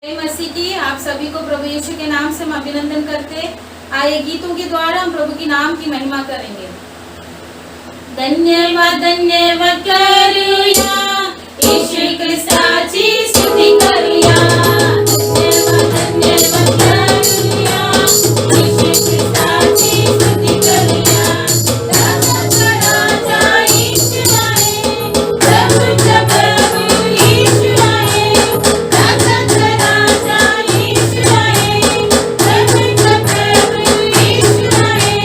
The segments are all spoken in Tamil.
जय मसीह की आप सभी को प्रभु यीशु के नाम से हम अभिनंदन करते। आए गीतों के द्वारा हम प्रभु की नाम की महिमा करेंगे। धन्यवाद धन्यवाद करूया यीशु ख्रिस्ताची स्तुति करूया। धन्यवाद धन्यवाद करूया यीशु ख्रिस्ताची स्तुति करूया। राजा राजा यीशु आहे, प्रभूचा प्रभू यीशु आहे। राजा राजा यीशु आहे, प्रभूचा प्रभू यीशु आहे।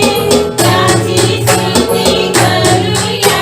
त्याची स्तुती करूया,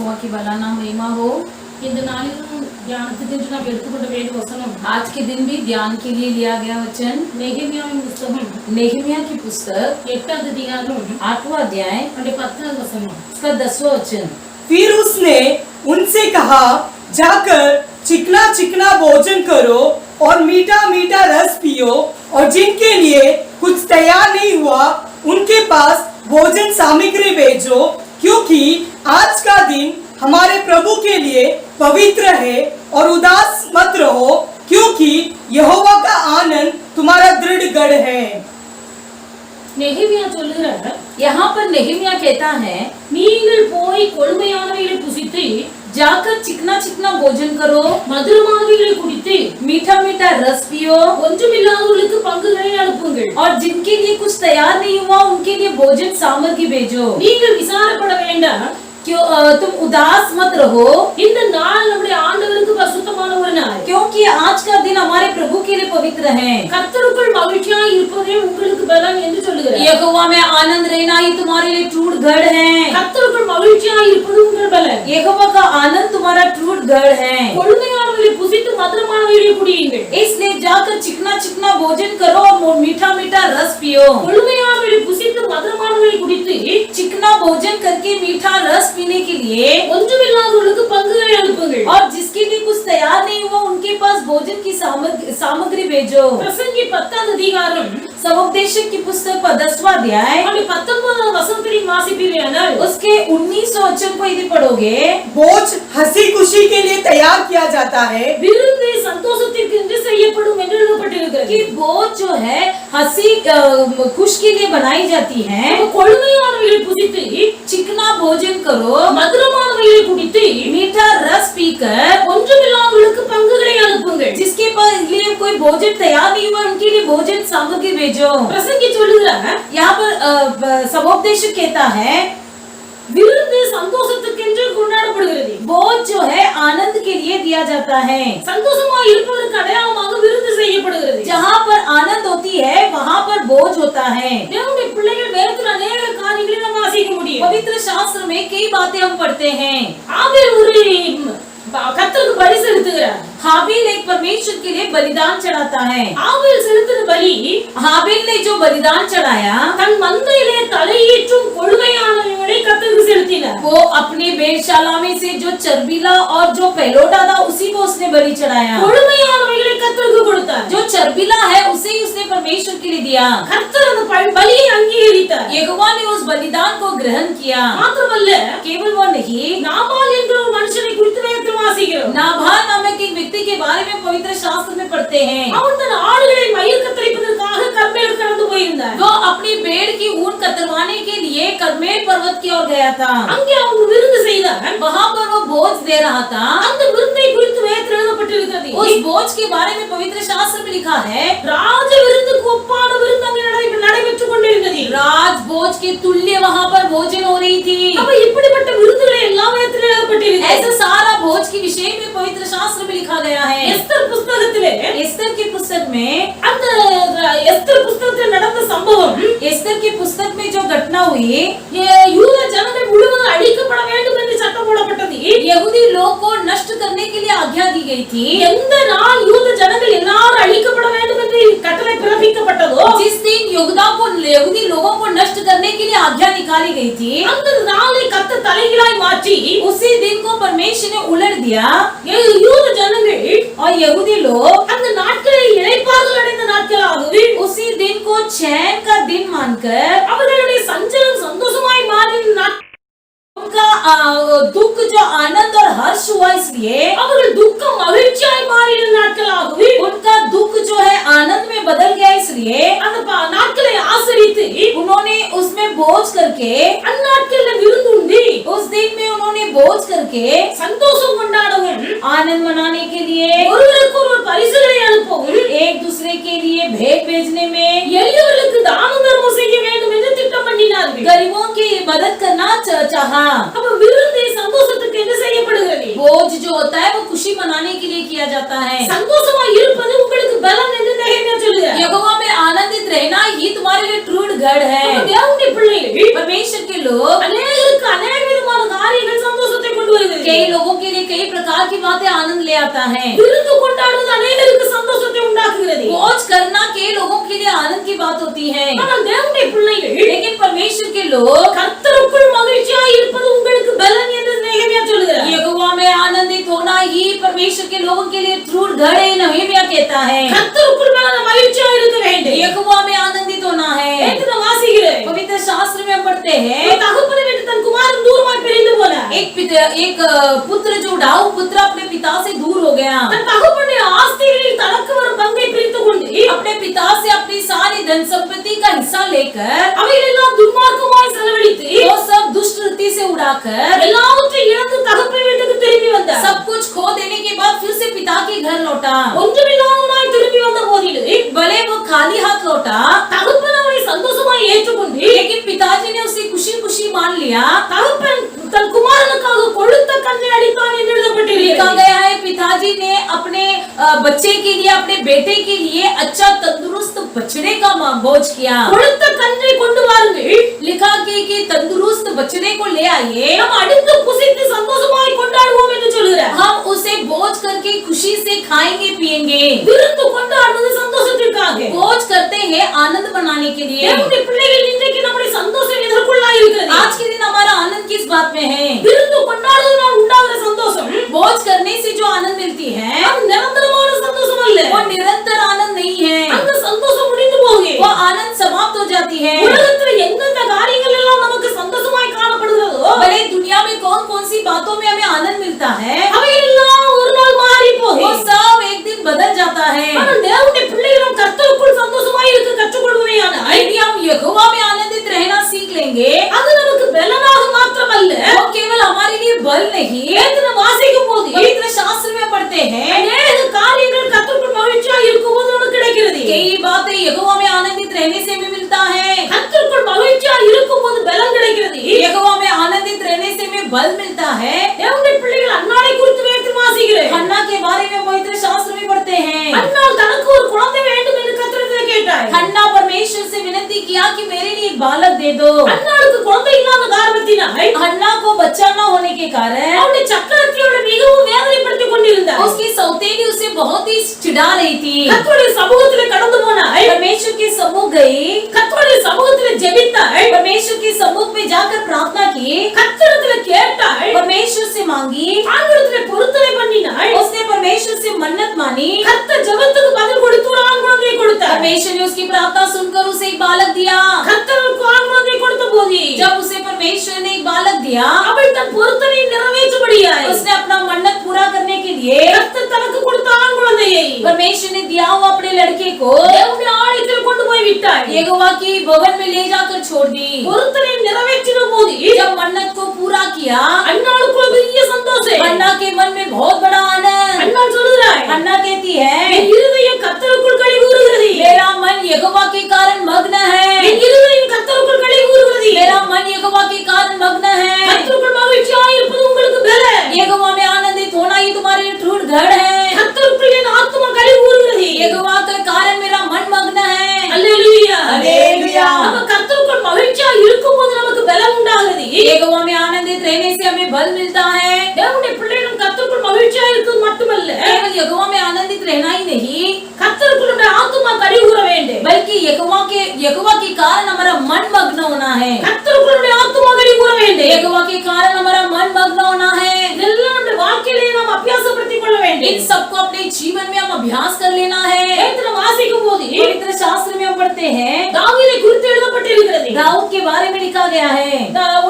यहोवा की भला नाम महिमा हो। இந்த நாளிலும் தியானத்துக்கு நாம் எடுத்துக்கொண்ட வேத வசனம் आज के दिन भी ध्यान के लिए लिया गया वचन நெகேமியாவின் புத்தகம் नेहमिया की पुस्तक 8வது அதிகாரம் 8वां अध्याय 10வது வசனம் उसका 10वां वचन। फिर उसने उनसे कहा, जाकर चिकना चिकना भोजन करो और मीठा मीठा रस पियो, और जिनके लिए कुछ तैयार नहीं हुआ उनके पास भोजन सामग्री भेजो, क्योंकि आज का दिन हमारे प्रभु के लिए पवित्र है, और उदास मत रहो, क्योंकि यहोवा का आनंद तुम्हारा दृढ़ गढ़ है। நெகேமியா சொல்லுகிறார், यहाँ पर नेहमिया कहता है, நீங்கள் போய் கொழுமையானவைகளை புசித்து जाकर चिकना चिकना भोजन करो, மதுரமானவைகளை குடித்து मीठा मीठा रस पियो, ஒன்றுமில்லாதவர்களுக்கு பங்குகளை அனுப்புங்கள்। और जिनके लिए कुछ तैयार नहीं हुआ उनके लिए भोजन सामग्री भेजो। நீங்கள் விசாரப்பட வேண்டாம், क्यों तुम उदास मत रहो, இந்த நாள் நம்முடைய ஆண்டவருக்கு பரிசுத்தமான ஒரு நாள்। क्योंकि आज का दिन हमारे प्रभु के लिए पवित्र है। கர்த்தருக்குள் மகிழ்ச்சியாக இருப்பதே உங்களுக்கு பலன் என்று சொல்லுகிறார்। यहोवा में आनंद रहना ही तुम्हारे लिए टूट गढ़ है। கர்த்தருக்குள் மகிழ்ச்சியாக இருப்பது உங்கள் பலன்। यहोवा का आनंद तुम्हारा टूट गढ़ है। கொழுமையானவைகளை புசித்து மதுரமானவைகளை குடியுங்கள்। इसलिए जाकर चिकना चिकना भोजन करो और मीठा मीठा रस पियो। கொழுமையானவைகளை புசித்து மதுரமானவைகளை குடித்து चिकना भोजन करके मीठा रस पीने के लिए ஒன்றுமில்லாதவர்களுக்கு பங்குகளை அனுப்புங்கள்। और जिसके लिए कुछ तैयार नहीं हुआ उनके पास भोजन की सामग्री भेजो। பிரசங்கி 10வது அதிகாரம் समुपदेशक की पुस्तक 10वां अध्याय 19வது வசனத்தில் வாசிப்பீர்களானால் उसके 19 वचन को यदि पढ़ोगे, बोझ हंसी खुशी के लिए तैयार किया जाता है, விருந்து சந்தோஷத்திற்கு செய்யப்படும் என்று எழுதப்பட்டிருக்கிறது। कि बोझ जो है हंसी खुश के लिए बनाई जाती है। கொழுமையானவைகளை புசித்து चिकना भोजन करो, மதுரமானவைகளை குடித்து मीठा रस पीकर ஒன்றுமில்லாதவர்களுக்கு பங்குகளை அனுப்புங்கள்। जिसके पास लिए कोई भोजन तैयार नहीं हुआ उनके लिए भोजन सामग्री भेजो। பிரசங்கி சொல்லுகிறார், यहाँ पर समुपदेशक कहता है, விருந்து சந்தோஷத்துக்கென்று கொண்டாடப்படுகிறது। बोझ जो है आनंद के लिए दिया जाता है। சந்தோஷமாக இருப்பதற்கு அடையாளமாக விருந்து செய்யப்படுகிறது। जहाँ पर आनंद होती है वहाँ पर बोझ होता है। தேவனுடைய பிள்ளைகள் வேதத்தில் अनेक காரியங்களை நாம் வாசிக்க முடியும்। पवित्र शास्त्र में कई बातें हम पढ़ते हैं। ஆபேல் ஒரு கர்த்தருக்கு பலி செலுத்துகிறார்। हाबिल एक परमेश्वर के लिए बलिदान चढ़ाता है। ஆபேல் செலுத்தின பலி हाबिल ने जो बलिदान चढ़ाया, தன் மந்தையிலே தலையீற்றும் கொழுமையானவைகளை கர்த்தருக்கு செலுத்தினார்। वो अपनी भेड़शाला में से जो चर्बीला और जो पहलोटा था उसी को उसने बलि चढ़ाया। கொழுமையானவைகளை கர்த்தருக்கு கொடுத்தார்। जो चर्बीला है उसे ही उसने परमेश्वर के लिए दिया। கர்த்தர் அந்த பலியை அங்கீகரித்தார்। यहोवा ने उस बलिदान को ग्रहण किया। மாத்திரமல்ல, केवल वो नहीं, நாபால் என்கிற ஒரு மனுஷனை குறித்து வேதத்தில் வாசிக்கிறோம்। नाबाल नामक एक व्यक्ति के बारे में पवित्र शास्त्र में पढ़ते हैं। அவன் தன் ஆடுகளை மயிர் கத்தரிப்பதற்காக கர்மேல் கடந்து போயிருந்தார்। वो अपनी भेड़ की ऊन कतरवाने के लिए कर्मेल पर्वत की ओर गया था। அங்கே அவன் விருந்து செய்தார்। वहाँ पर वो भोज दे रहा था। அந்த விருந்தை குறித்து வேதத்தில் எழுதப்பட்டிருக்கிறது। उस भोज के बारे में पवित्र शास्त्र में लिखा है, ராஜ விருந்துக்கு ஒப்பான விருந்து அங்கே நடைபெற்றுக் கொண்டிருந்தது। राज भोज के तुल्य वहाँ पर भोजन हो रही थी। அப்ப இப்படிப்பட்ட விருந்துகளை எல்லாம் வேதத்தில் எழுதப்பட்டிருக்கிறது। ऐसा सारा भोज के विषय में पवित्र शास्त्र में लिखा गया है। எஸ்தர் புத்தகத்திலே एस्तर की पुस्तक में, அந்த எஸ்தர் புத்தகத்தில் நடந்த சம்பவம், एस्तर की पुस्तक में जो घटना हुई, யூத ஜனங்கள் முழுவதும் அழிக்கப்பட வேண்டும் என்று சட்டம் போடப்பட்டது। यहूदी लोग को नष्ट करने के लिए आज्ञा दी गई थी। எந்த நாள் யூத ஜனங்கள் எல்லாரும் அழிக்கப்பட வேண்டும் என்று கட்டளை பிறப்பிக்கப்பட்டதோ, जिस दिन यहूदी लोगों को नष्ट करने के लिए आज्ञा निकाली गई थी, அந்த நாளை கர்த்தர் தலைகீழாய் மாற்றி उसी दिन को परमेश्वर ने उलट दिया யூத ஜனங்கள் और यहूदी लोग அந்த நாட்களை இளைப்பாறுதல் அடைந்த நாட்களாகவே उसी दिन को चैन का दिन मानकर அவர்களுடைய சஞ்சலம் சந்தோஷமாய் மாறின நாட்கள், उनका दुख जो आनंद और हर्ष हुआ, इसलिए அவர்கள் துக்கம் மகிழ்ச்சியாய் மாறின நாட்களாகவே उनका दुख जो है आनंद में बदल गया। इसलिए அந்த நாட்களை ஆசரித்து उन्होंने उसमें भोज करके, அந்நாட்கள்ல விருந்துண்டி उस दिन में उन्होंने भोज करके சந்தோஷம் கொண்டாடவும், आनंद मनाने के लिए, ஒருவருக்கு ஒருவர் பரிசுகளை அனுப்பவும், एक दूसरे के लिए भेंट भेजने में, எளியவர்களுக்கு தான தர்மம் செய்ய வேண்டும் என்று திட்டம் பண்ணினார்கள்। गरीबों की मदद करना चाहा। அப்ப விருந்து சந்தோஷத்துக்கு என்ன செய்யப்படுகிறது? भोज जो होता है वो खुशी मनाने के लिए किया जाता है। சந்தோஷமா இருப்பது உங்களுக்கு பலன் என்று நெகேமியா சொல்லுகிறார்। यहोवा में आनंदित रहना ही तुम्हारे लिए ट्रूड गढ़ है। தேவனுடைய பிள்ளைகள் परमेश्वर के लोग அநேகருக்கு अनेक விதமான காரியங்கள் சந்தோஷத்தை கொண்டு கொண்டு வருகிறது. कई लोगों के लिए कई प्रकार की बातें आनंद ले आता है. விருந்து கொண்டாடுவது அநேகருக்கு சந்தோஷத்தை உண்டாக்குகிறது. मौज करना कई लोगों के लिए आनंद की बात होती है. ஆனால் தேவனுடைய பிள்ளைகள் लेकिन परमेश्वर के लोग கர்த்தருக்குள் மகிழ்ச்சியாய் இருப்பது உங்களுக்கு பலன் என்று நெகேமியா சொல்கிறார். यहोवा में आनंदित होना ही परमेश्वर के लोगों के लिए दृढ़ गढ़ है. नहम्याह कहता है கர்த்தருக்குள் மகிழ்ச்சியாய் இருக்க வேண்டும். यहोवा में आनंदित होना है. என்று நான் வாசிக்கிறேன். पवित्र शास्त्र में पढ़ते हैं தகப்பனை விட்டு தன் குமாரன் தூரமாய் பிரிந்து போனார். एक पुत्र जो डाऊ पुत्र अपने पिता से दूर हो गया. தன் தகப்பனுடைய ஆஸ்தியில் தனக்கு வரும் பங்கை பிரித்துக் கொண்டு अपने पिता से अपनी सारी धन संपत्ति का हिस्सा लेकर அவையெல்லாம் துன்மார்க்கமாய் செலவழித்து वो सब दुष्ट रीति से उड़ाकर எல்லாவற்றையும் இழந்து தகப்பன் வீட்டுக்கு திரும்பி வந்தார். सब कुछ खो देने के बाद फिर से पिता के घर लौटा. ஒன்றுமில்லாதவனாய் திரும்பி வந்த போதிலும் भले वो खाली हाथ लौटा தகப்பன் அவனை சந்தோஷமாய் ஏற்றுக்கொண்டு लेकिन पिताजी ने उसे खुशी खुशी मान लिया. தகப்பன் தன் குமாரனுக்காக கொழுத்த கன்றை அடித்தான் என்று लिखा எழுதப்பட்டிருக்கிறது. गया है पिताजी ने अपने बच्चे के लिए अपने बेटे के लिए अच्छा तंदुरुस्त बछड़े का भोज किया. கொழுத்த கன்றை கொண்டு வாருங்கள், लिखा कि तंदुरुस्त बछड़े को ले आइए, நாம் அடித்து புசித்து சந்தோஷமாய் கொண்டாடுவோம் என்று சொல்கிறார். हम उसे भोज करके खुशी से खाएंगे पिएंगे. விருந்து கொண்டாடுவது சந்தோஷத்திற்காக. भोज करते हैं आनंद मनाने के लिए. தேவனுடைய பிள்ளைகள் இன்றைக்கு நம்முடைய சந்தோஷம் எதற்குள்ளாய் இருக்கிறது? आज के दिन हमारा आनंद किस बात में है? விருந்து கொண்டாடுவதனால் உண்டாகிற சந்தோஷம் भोज करने से जो आनंद मिलती है அது நிரந்தரமான சந்தோஷம் அல்ல. वो निरंतर आनंद नहीं है. அந்த சந்தோஷம் முடிந்து போகும். वो आनंद समाप्त हो जाती है. உலகத்துல எந்தெந்த காரியங்கள் எல்லாம் நமக்கு சந்தோஷமாய் காணப்படுகிறதோ भले दुनिया में कौन कौन सी बातों में हमें आनंद मिलता है அவையெல்லாம் ஒரு நாள் மாறி वो போகும். सब एक दिन बदल जाता है. ஆனால் தேவனுடைய பிள்ளைகளும் கர்த்தருக்குள் சந்தோஷமாய் இருக்க கற்றுக்கொள்வதேயானால் यदि हम यहोवा में आनंदित रहना सीख लेंगे அது நமக்கு பலனாக மாத்திரமல்ல, वो केवल हमारे लिए बल नहीं வேதனை வாசிக்கும் போது पवित्र शास्त्र में पढ़ते हैं அநேக காரியங்கள் கர்த்தருக்குள் மகிழ்ச்சியாய் இருக்கும்போது நமக்கு கிடைக்கிறது. कई बातें यहोवा में आनंदित रहने से भी मिलता है. கர்த்தருக்குள் மகிழ்ச்சியாய் இருக்கும்போது பலன் கிடைக்கிறது. यहोवा में आनंदित रहने से हमें बल मिलता है. தேவனுடைய பிள்ளைகள் அன்னாளை குறித்து வேதத்தில் வாசிக்கிறேன். हन्ना के बारे में पवित्र शास्त्र में पढ़ते हैं. அன்னாள் தனக்கு ஒரு குழந்தை வேண்டும் என்று கர்த்தரிடத்தில் கேட்டாள். हन्ना परमेश्वर से विनती किया कि मेरे लिए एक बालक दे दो. அன்னாளுக்கு குழந்தை இல்லாத காரணத்தினால் हन्ना को बच्चा न होने के कारण அவளுடைய சக்கரத்தை அவள் மிகவும் வேதனைப்படுத்திக் கொண்டிருந்தாள். उसकी सौतेली उसे बहुत ही चिढ़ा रही थी. கர்த்தருடைய சமூகத்திலே கடந்து போனாள். परमेश्वर के सम्मुख गई. கர்த்தருடைய சமூகத்திலே ஜெபித்தாள். परमेश्वर के सम्मुख में जाकर प्रार्थना की. கர்த்தரிடத்திலே கேட்டாள். परमेश्वर से मांगी. ஆண்டவரிடத்திலே பொருத்தனை பண்ணினாள். उसने परमेश्वर से मन्नत मानी. கர்த்தர் ஜெபத்துக்கு பதில் கொடுத்து ஒரு ஆண் குழந்தையை கொடுத்தார். परमेश्वर ने उसकी प्रार्थना सुनकर उसे एक बालक दिया. கர்த்தருக்கு ஆண் குழந்தையை கொடுத்த போது जब उसे परमेश्वर ने एक बालक दिया அவள் தன் பொருத்தனை நிறைவேற்றும்படியாய் उसने अपना मन्नत पूरा करने के लिए கர்த்தர் தனக்கு கொடுத்த ஆண் குழந்தையை परमेश्वर ने दिया हुआ अपने लड़के को தேவனுடைய ஆலயத்தில் கொண்டு போய் விட்டாள். यहोवा की भवन में ले जाकर छोड़ दी. பொருத்தனை நிறைவேற்றின போது जब मन्नत को पूरा किया அன்னாளுக்குள்ள பெரிய சந்தோஷம். हन्ना के मन में बहुत बड़ा आनंद. அன்னாள் சொல்கிறாள், हन्ना कहती है என் இருதயம் கர்த்தருக்குள் களி கூறுகிறது. मेरा मन यहोवा के कारण मग्न है. என் இருதயம் கர்த்தருக்குள் களி கூறுகிறது. मेरा मन यहोवा के कारण मग्न है. கர்த்தருக்குள் மகிழ்ச்சியாய் இருப்பது உங்களுக்கு பலன். यहोवा में आनंदित होना ये तुम्हारे लिए दृढ़ गढ़ है. கர்த்தருக்குள் என் ஆத்துமா களி கூறுகிறது. यहोवा के कारण मेरा मन मग्न है. அல்லேலூயா. அல்லேலூயா. நம்ம கர்த்தருக்குள் மகிழ்ச்சியாய் இருக்கும்போது நமக்கு பலம் உண்டாகிறது. यहोवा में आनंदित रहने से हमें बल मिलता है. தேவனுடைய பிள்ளைகளும் கர்த்தருக்குள் மகிழ்ச்சியாய் இருக்கிறது மட்டுமல்ல, केवल यहोवा में आनंदित रहना ही नहीं கர்த்தருக்குள் நம்முடைய ஆத்துமா களி கூற வேண்டும். बल्कि यहोवा के कारण हमारा मन मग्न होना है. கர்த்தருக்குள் நம்முடைய ஆத்துமா களி கூற வேண்டும். यहोवा के कारण हमारा मन मग्न होना है. இதெல்லாம் நம்முடைய வாழ்க்கையிலே நாம் அபியாசப்படுத்திக் கொள்ள வேண்டும். इन सबको अपने जीवन में हम अभ्यास कर लेना है. வேதத்தில் வாசிக்கும் போது पवित्र शास्त्र में हम पढ़ते हैं தாவீதை குறித்து எழுதப்பட்டிருக்கிறது. दाऊद के बारे में लिखा गया है.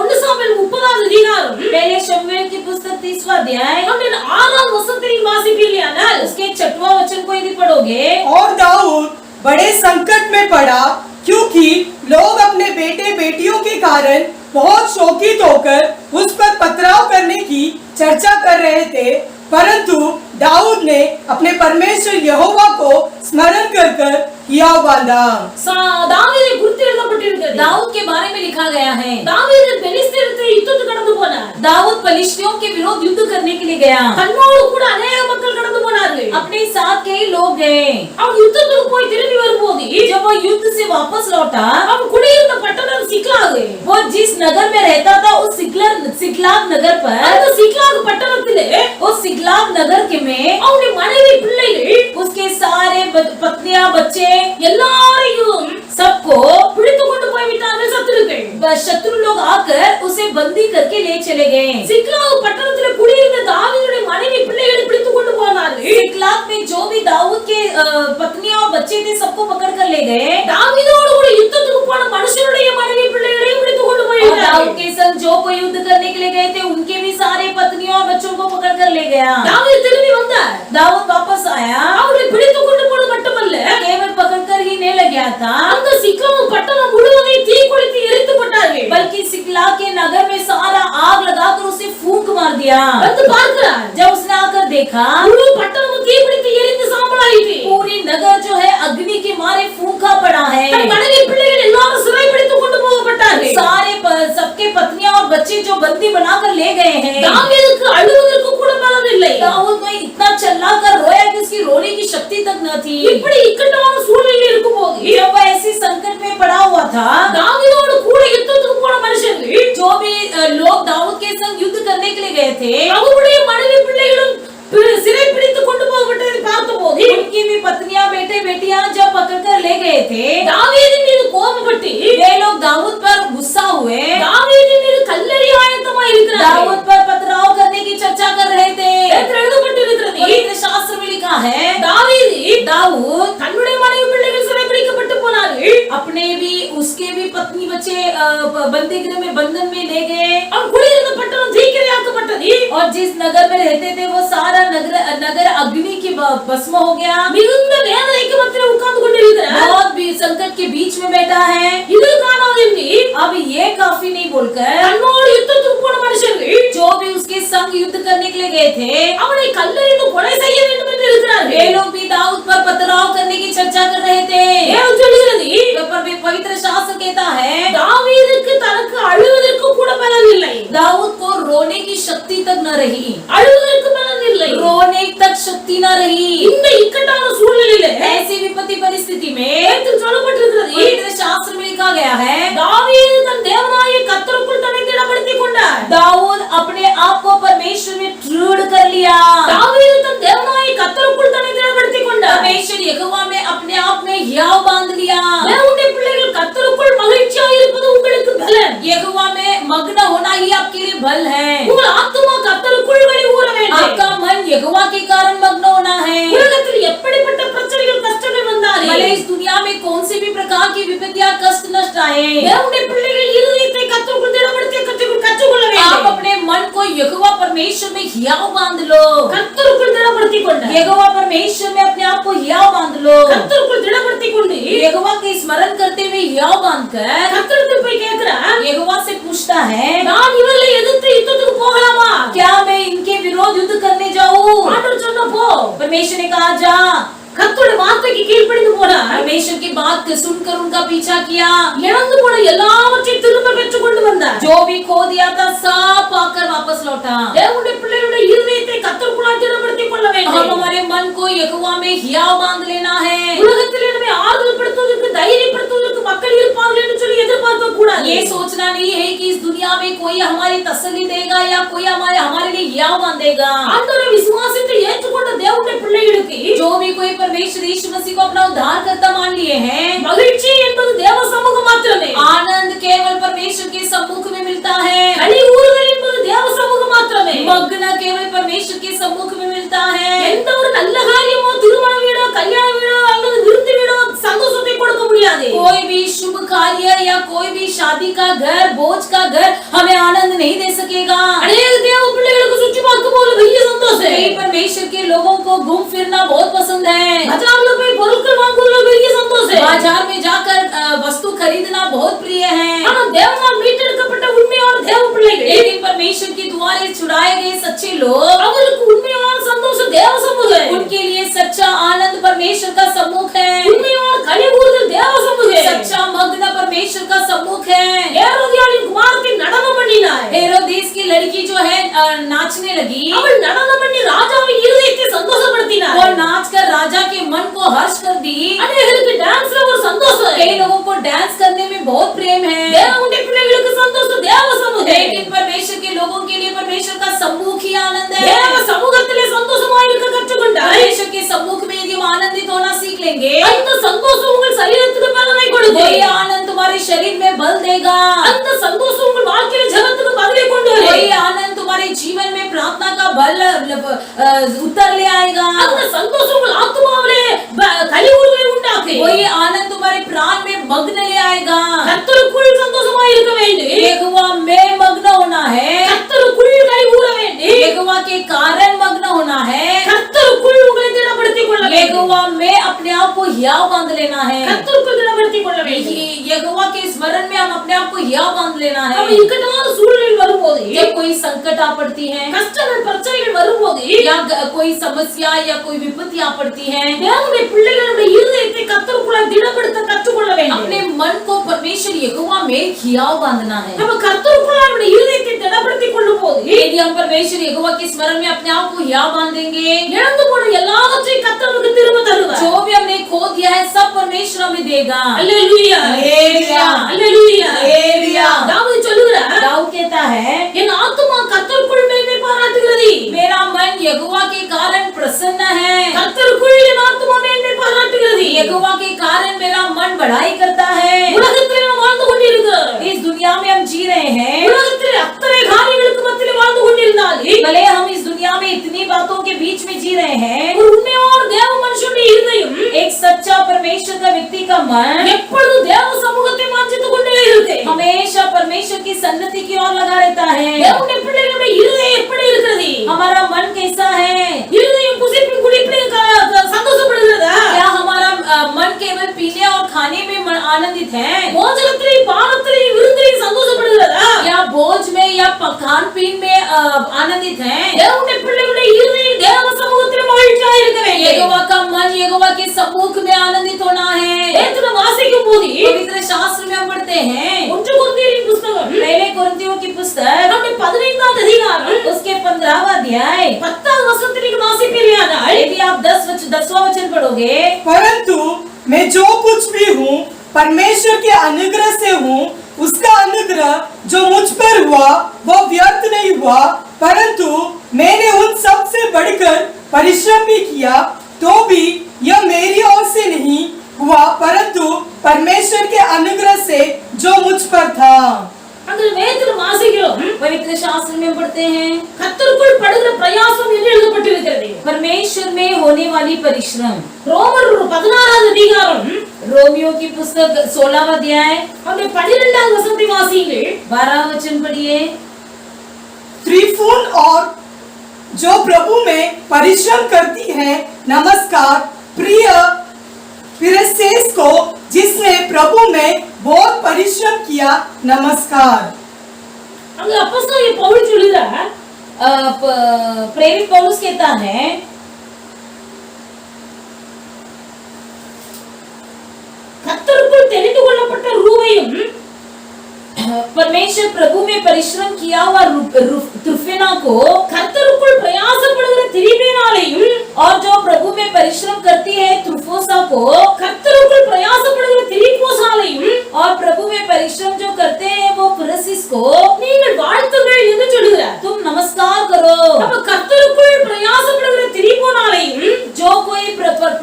1 சாமுவேல் 30வது அதிகாரம் पहले शमूएल की पुस्तक 30वां अध्याय நம்முடைய 6ஆம் வசனத்தை வாசிப்பீர்களானால் उसके 6वां वचन को यदि पढ़ोगे और दाऊद बड़े संकट में पड़ा क्योंकि लोग अपने बेटे बेटियों के कारण बहुत शोकित होकर उस पर पथराव करने की चर्चा कर रहे थे, परंतु दाऊद ने अपने परमेश्वर यहोवा को स्मरण कर हियाव बांधा. தாவீதை குறித்து எழுதப்பட்டிருக்கிறது. दाऊद के बारे में लिखा गया है. தாவீது பெலிஸ்தீனத்தை யுத்தத்துக்கு கடந்து போனார். दाऊद पलिश्तियों के विरुद्ध युद्ध करने के लिए गया. தன்னோடு கூட अनेक மக்கள் கடந்து போனார்கள். अपने साथ कई लोग गए. அவன் யுத்தத்துக்கு போய் திரும்பி வரும்போது जब वो युद्ध से वापस लौटा அவன் குடியிருந்த பட்டணம் சிக்லாக் वो जिस नगर में रहता था उस सिकलाग नगर அந்த पर சிக்லாக் பட்டணத்திலே उस सिकलाग नगर के में அவனுடைய மனைவி பிள்ளைகள் उसके सारे पत्नियां बच्चे எல்லாரையும் सबको பிடித்து கொண்டு போய் விட்டார்கள் சத்துருக்கள் शत्रु लोग आकर उसे बंदी करके ले चले गए। சிக்லாக் பட்டணத்திலே குடியிருந்த தாவீதுடைய மனைவி பிள்ளைகளை பிடித்து கொண்டு போனார்கள் सिकलाग में जो भी दाऊद के पत्नियां और बच्चे थे सबको पकड़ कर ले गए। தாவீதோடு கூட யுத்தத்துக்கு போன மனுஷனுடைய மனைவி பிள்ளைகளையும் பிடித்து கொண்டு போய் और விட்டார்கள் दाऊद के संग जो कोई युद्ध करने के लिए गए थे उनके भी सारे पत्नियों और बच्चों को पकड़ कर ले गया। தாவீது திரும்பி வந்தார் दाऊद वापस आया, அவரை பிடித்து கொண்டு போனது மட்டுமல்ல केवल पकड़ कर ही नहीं लग गया था அந்த சிக்லாக் பட்டணம் முழுவதையும் தீக்குளித்து எரித்து போட்டார்கள் बल्कि सिकलाग के नगर में सारा आग लगाकर उसे फूंक मार दिया। வந்து பார்க்கிறார் जब उसने आकर देखा முழு பட்டணமும் தீப்பிடித்து எரிந்து சாம்பலாயிற்று पूरी नगर जो है अग्नि के मारे फूंका पड़ा है। தன் மனைவி பிள்ளைகள் எல்லாரும் சிறை பிடித்து கொண்டு போகப்பட்டார்கள் सारे सबके पत्नियां और बच्चे जो बंदी बनाकर ले गए हैं। தாவீதுக்கு அழுவதற்கு கூட பலம் இல்லை दाऊद में इतना चिल्ला कर रोया कि उसकी रोने की शक्ति तक न थी। இப்படி இக்கட்டான சூழ்நிலையில் இருக்கும்போது जब वह ऐसी संकट में पड़ा हुआ था தாவீதோடு கூட யுத்தத்துக்கு போன மனுஷர்கள் जो भी लोग दाऊद के संग युद्ध करने के लिए गए थे அவருடைய மனைவி பிள்ளைகளும் சிறை பிடித்து கொண்டு போகப்பட்டதை பார்த்தபோது उनकी भी पत्नियां बेटे बेटियां जब पकड़कर ले गए थे தாவீதின் மீது கோபப்பட்டு वे लोग दाऊद पर गुस्सा हुए, தாவீதின் மீது கல்லெறிய ஆயத்தமாய் இருக்கிறார்கள் दाऊद पर पथराव करने की चर्चा कर रहे थे। வேதத்தில் எழுதப்பட்டிருக்கிறது पवित्र शास्त्र में लिखा है தாவீது दाऊद தன்னுடைய மனைவி பிள்ளைகள் சிறை பிடிக்கப்பட்டு போனார்கள் अपने भी उसके भी पत्नी बच्चे बंदी गृह में बंधन में ले गए அவன் குடியிருந்த பட்டணம் தீக்கிரையாக்கப்பட்டது और जिस नगर में रहते थे वो सारा नगर अग्नि के भस्म हो गया। மிகுந்த வேதனைக்கு மத்தியிலே உட்கார்ந்து கொண்டிருக்கிறார் बहुत भी संकट के बीच में बैठा है। இது காணாதென்று अब ये काफी नहीं बोलकर தன்னோடு யுத்தத்துக்கு போன மனுஷர்கள் जो भी उसके संग युद्ध करने के लिए गए थे அவனை கல்லெறிந்து கொலை செய்ய வேண்டும் என்று இருக்கிறார்கள் वे लोग भी दाऊद पर पथराव करने की चर्चा कर रहे थे। வேதம் சொல்கிறது पर भी पवित्र शास्त्र कहता है தாவீதுக்கு தனக்கு அழுவதற்கு கூட பலம் இல்லை दाऊद को रोने की शक्ति तक न रही, அழுவதற்கு பலம் இல்லை रोने तक शक्ति न रही। இந்த இக்கட்டான சூழ்நிலையில ऐसी विपत्ति परिस्थिति में வேதத்தில் சொல்லப்பட்டிருக்கிறது पवित्र शास्त्र में लिखा गया है தாவீது தன் தேவனாகிய கர்த்தருக்குள் தன்னை திடப்படுத்திக் கொண்டார் दाऊद अपने आप को परमेश्वर में दृढ़ कर लिया। தாவீது தன் தேவனாகிய கர்த்தருக்குள் தன்னை திடப்படுத்திக் கொண்டார் परमेश्वर यहोवा में अपने आप में हियाव बांध लिया। தேவனுடைய பிள்ளைகள் கர்த்தருக்குள் மகிழ்ச்சியாக இருப்பது உங்களுக்கு பலன் यहोवा में मग्न होना ही आपके लिए बल है। உங்கள் ஆத்துமா கர்த்தருக்குள் வழி ஊற வேண்டும் आपका मन यहोवा के कारण मग्न होना है। உலகத்தில் எப்படிப்பட்ட பிரச்சனைகள் கஷ்டங்கள் வந்தாலும் भले इस दुनिया में कौन से भी प्रकार की विपत्तियां कष्ट नष्ट आए, தேவனுடைய பிள்ளைகள் இருதயத்தை கர்த்தருக்குள் திடப்படுத்தி கற்றுக்கொள்ள आप வேண்டும் अपने मन को यहोवा परमेश्वर में हियाव बांध लो। கர்த்தருக்குள் திடப்படுத்திக் கொண்டார் यहोवा परमेश्वर में अपने आप को हियाव बांध लो। கர்த்தருக்குள் திடப்படுத்திக் கொண்டு यहोवा के स्मरण करते हुए हियाव बांधकर கர்த்தருக்கு போய் கேக்குறார் यहोवा से पूछता है நான் இவர்களை எதிர்த்து யுத்தத்துக்கு போகலாமா क्या मैं इनके विरोध युद्ध करने जाऊं? ஆண்டவர் சொன்ன போ परमेश्वर ने कहा जा। கர்த்தருடைய வார்த்தைக்கு கீழ்ப்படிந்து போனார் परमेश्वर की बात को सुनकर उनका पीछा किया। இழந்து போன எல்லாவற்றையும் திரும்ப பெற்றுக் கொண்டு வந்தார் जो भी खो दिया था सब पाकर वापस लौटा। தேவனுடைய பிள்ளைகளுடைய இருதயத்தை கர்த்தருக்குள் திடப்படுத்திக் கொள்ள हम வேண்டும் हमारे मन को यहोवा में हियाव बांध लेना है। உலகத்தில் நம்மை ஆறுதல் படுத்துவதற்கு தைரியப்படுத்துவதற்கு மக்கள் இருப்பார்கள் என்று சொல்லி எதிர்பார்க்க கூடாது ये सोचना नहीं है कि इस दुनिया में कोई हमारी तसल्ली देगा या कोई हमारे लिए हियाव बांधेगा। ஆண்டவரை விசுவாசித்து ஏற்றுக்கொண்ட தேவனுடைய பிள்ளைகளுக்கு जो भी कोई परमेश्वर यीशु मसीह को अपना उद्धारकर्ता मान लिए हैं, மகிழ்ச்சி என்பது தேவ சமூகம் மாத்திரமே आनंद केवल परमेश्वर के सम्मुख में मिलता है। களி ஊறுதல் என்பது தேவ சமூகம் மாத்திரமே मग्न केवल परमेश्वर के सम्मुख में मिलता है। எந்த ஒரு நல்ல காரியமோ திருமண வீடோ கல்யாண வீடோ அல்லது விருந்து வீடோ சந்தோஷத்தை கொடுக்க முடியாது कोई भी शुभ कार्य या कोई भी शादी का घर, भोज का घर हमें आनंद नहीं दे सकेगा। அநேக தேவ பிள்ளைகளுக்கு சுற்றி பார்க்கும் போது பெரிய சந்தோஷம் कई परमेश्वर के लोगों को घूम फिरना बहुत पसंद है। பஜார்ல போய் பொருட்கள் வாங்குவதில் பெரிய சந்தோஷம் बाजार में जाकर वस्तु खरीदना बहुत प्रिय है। ஆனா தேவனால் மீட்டெடுக்கப்பட்ட உண்மையான தேவ பிள்ளைகள் लेकिन परमेश्वर के द्वारे छुड़ाए गए सच्चे लोग, அவங்களுக்கு உண்மையான சந்தோஷம் தேவ சமூகம் उनके लिए सच्चा आनंद परमेश्वर का सम्मुख है। உண்மையான களி ஊறுதல் தேவ சமூகம் सच्चा मग्न परमेश्वर का सम्मुख है। ஏரோதியாளின் குமாரத்தி நடனம் பண்ணினாள் हेरोदेस की लड़की जो है नाचने लगी, அவள் நடனம் பண்ணி ராஜாவின் இருதயத்தை சந்தோஷப்படுத்தினாள் वो नाच कर राजा के मन को हर्ष कर दी। அநேகருக்கு டான்ஸ்ல ஒரு சந்தோஷம் कई लोगों को डांस करने में बहुत प्रेम है। தேவனுடைய में बल देगा। அந்த சந்தோஷம் உங்கள் வாழ்க்கையில ஜெபத்துக்கு பதிலை கொண்டு வரும். वही आनंद तुम्हारे जीवन में प्रार्थना का बल उत्तर ले आएगा। அந்த சந்தோஷம் உங்கள் ஆத்துமாவிலே களி ஊறுதலை உண்டாக்கும். वही आनंद तुम्हारे प्राण में मग्न ले आएगा। கர்த்தருக்குள் சந்தோஷமாய் இருக்க வேண்டும். यहोवा में मग्न होना है। கர்த்தருக்குள் களி ஊற வேண்டும். यहोवा के कारण मग्न होना है। கர்த்தருக்குள் உங்களை திடப்படுத்திக் கொள்ள வேண்டும். यहोवा में अपने आप को हियाव बांध लेना है। கர்த்தருக்குள் திடப்படுத்திக் கொள்ள வேண்டும். यहोवा के स्मरण में हम अपने आप को हियाव बांध लेना है। நம்ம இக்கட்டான சூழ்நிலை வரும்போது, जब कोई संकट आ पड़ती है, கஷ்டங்கள் பிரச்சனைகள் வரும்போது, या कोई समस्या या कोई विपत्ति आ पड़ती है, தேவனுடைய பிள்ளைகளுடைய இருதயத்தை கர்த்தருக்குள்ள திடப்படுத்த கற்றுக்கொள்ள வேண்டும். अपने मन को परमेश्वर यहोवा में हियाव बांधना है। நம்ம கர்த்தருக்குள்ள நம்முடைய இருதயத்தை திடப்படுத்திக் கொள்ளும்போது, यदि हम परमेश्वर यहोवा के स्मरण में अपने आप को हियाव बांधेंगे, இழந்து போன எல்லாவற்றையும் கர்த்தர் நமக்கு திரும்ப தருவார். जो भी हमने खो दिया है सब परमेश्वर हमें देगा। அல்லேலூயா, அல்லேலூயா, அல்லேலூயா, அல்லேலூया। தாவீது சொல்லுகிறார், दाऊद कहता है, என் ஆத்துமா கர்த்தருக்குள் மேன்மை பாராட்டுகிறது. मेरा मन यहोवा के कारण प्रसन्न है। கர்த்தருக்குள் என் ஆத்துமா மேன்மை பாராட்டுகிறது. यहोवा के कारण मेरा मन बढ़ाई करता है। உலகத்தில் நாம் வாழ்ந்து கொண்டிருக்கிறோம். इस दुनिया में हम जी रहे हैं, உலகத்தில் அத்தனை காரியங்களுக்கு மத்தியில் வாழ்ந்து கொண்டிருந்தாலும், भले हम इस दुनिया में इतनी बातों के बीच में जी रहे हैं, ஒரு உண்மையான தேவ மனுஷனுடைய இருதயம் एक सच्चा परमेश्वर का व्यक्ति का मन எப்பொழுது தேவ சமூகத்தை வாஞ்சித்துக் கொண்டே இருக்கு. हमेशा परमेश्वर की सन्नति की ओर लगा रहता है। தேவனுடைய பிள்ளைகளுடைய இருதயம் எப்படி இருக்கிறது? हमारा मन कैसा है? இருதயம் புசிப்பின் குடிப்பின் சந்தோஷப்படுகிறதா? क्या हमारा मन केवल पीने और खाने में आनंदित है, போஜனத்திலே பானத்திலே விருந்திலே சந்தோஷப்படுகிறதா? या भोज में या खान पीन में आनंदित है? தேவனுடைய பிள்ளைகளுடைய இருதயம் தேவ சமூகத்தில் மகிழ்ச்சியா இருக்க வேண்டும். यहोवा का मन यहोवा के सम्मुख में आनंदित होना है। வேதத்தை வாசிக்கும் போது पवित्र शास्त्र में हम पढ़ते हैं, 1 கொரிந்தியரின் புத்தகம் पहले कोरिन्थियों की पुस्तक நம்முடைய 15வது அதிகாரம் उसके 15वां अध्याय, 10வது வசனத்தை நீங்க வாசிப்பீர்களானால், यदि आप 10वां वचन पढ़ोगे, परंतु मैं जो कुछ भी हूँ परमेश्वर के अनुग्रह से हूँ, उसका अनुग्रह जो मुझ पर हुआ वह व्यर्थ नहीं हुआ, परंतु मैंने उन सब से बढ़कर परिश्रम भी किया, तो भी यह मेरी ओर से नहीं हुआ परंतु परमेश्वर के अनुग्रह से जो मुझ पर था। அந்த வேதத்தில் வாசிக்கிறோம், पवित्र शास्त्र में पढ़ते हैं, கர்த்தருக்குள் படுகிற பிரயாசம் என்று எழுதப்பட்டிருக்கிறது. परमेश्वर में होने वाली परिश्रम। ரோமர் 16வது அதிகாரம் रोमियो की पुस्तक 16वां अध्याय, அந்த 12வது வசனத்தை வாசியுங்கள். 12वां वचन पढ़िए। त्रिफून और जो प्रभु में परिश्रम करती है नमस्कार प्रिय पिरसेस को जिसने प्रभु में बहुत परिश्रम किया नमस्कार। அங்க அப்போஸ்தலன் பவுல் சொல்லுகிறார், प्रेरित पौलुस कहता है, கர்த்தருக்குள் தெரிந்து கொள்ளப்பட்ட ரூபையும் परमेश्वर प्रभु में परिश्रम किया हुआ त्रुफेना को, கர்த்தருக்குள் பிரயாசப்படுகிற திரிபேனாலையும், और जो प्रभु में परिश्रम करती है त्रुफोसा को, கர்த்தருக்குள் பிரயாசப்படுகிற திரிபோசாலையும், और प्रभु में परिश्रम जो करते हैं वो पुरसिस को நீங்கள் வாழ்த்துங்கள் என்று சொல்லுகிறார். तुम नमस्कार करो। அப்ப கர்த்தருக்குள் பிரயாசப்படுகிற திரிபோனாலையும், जो कोई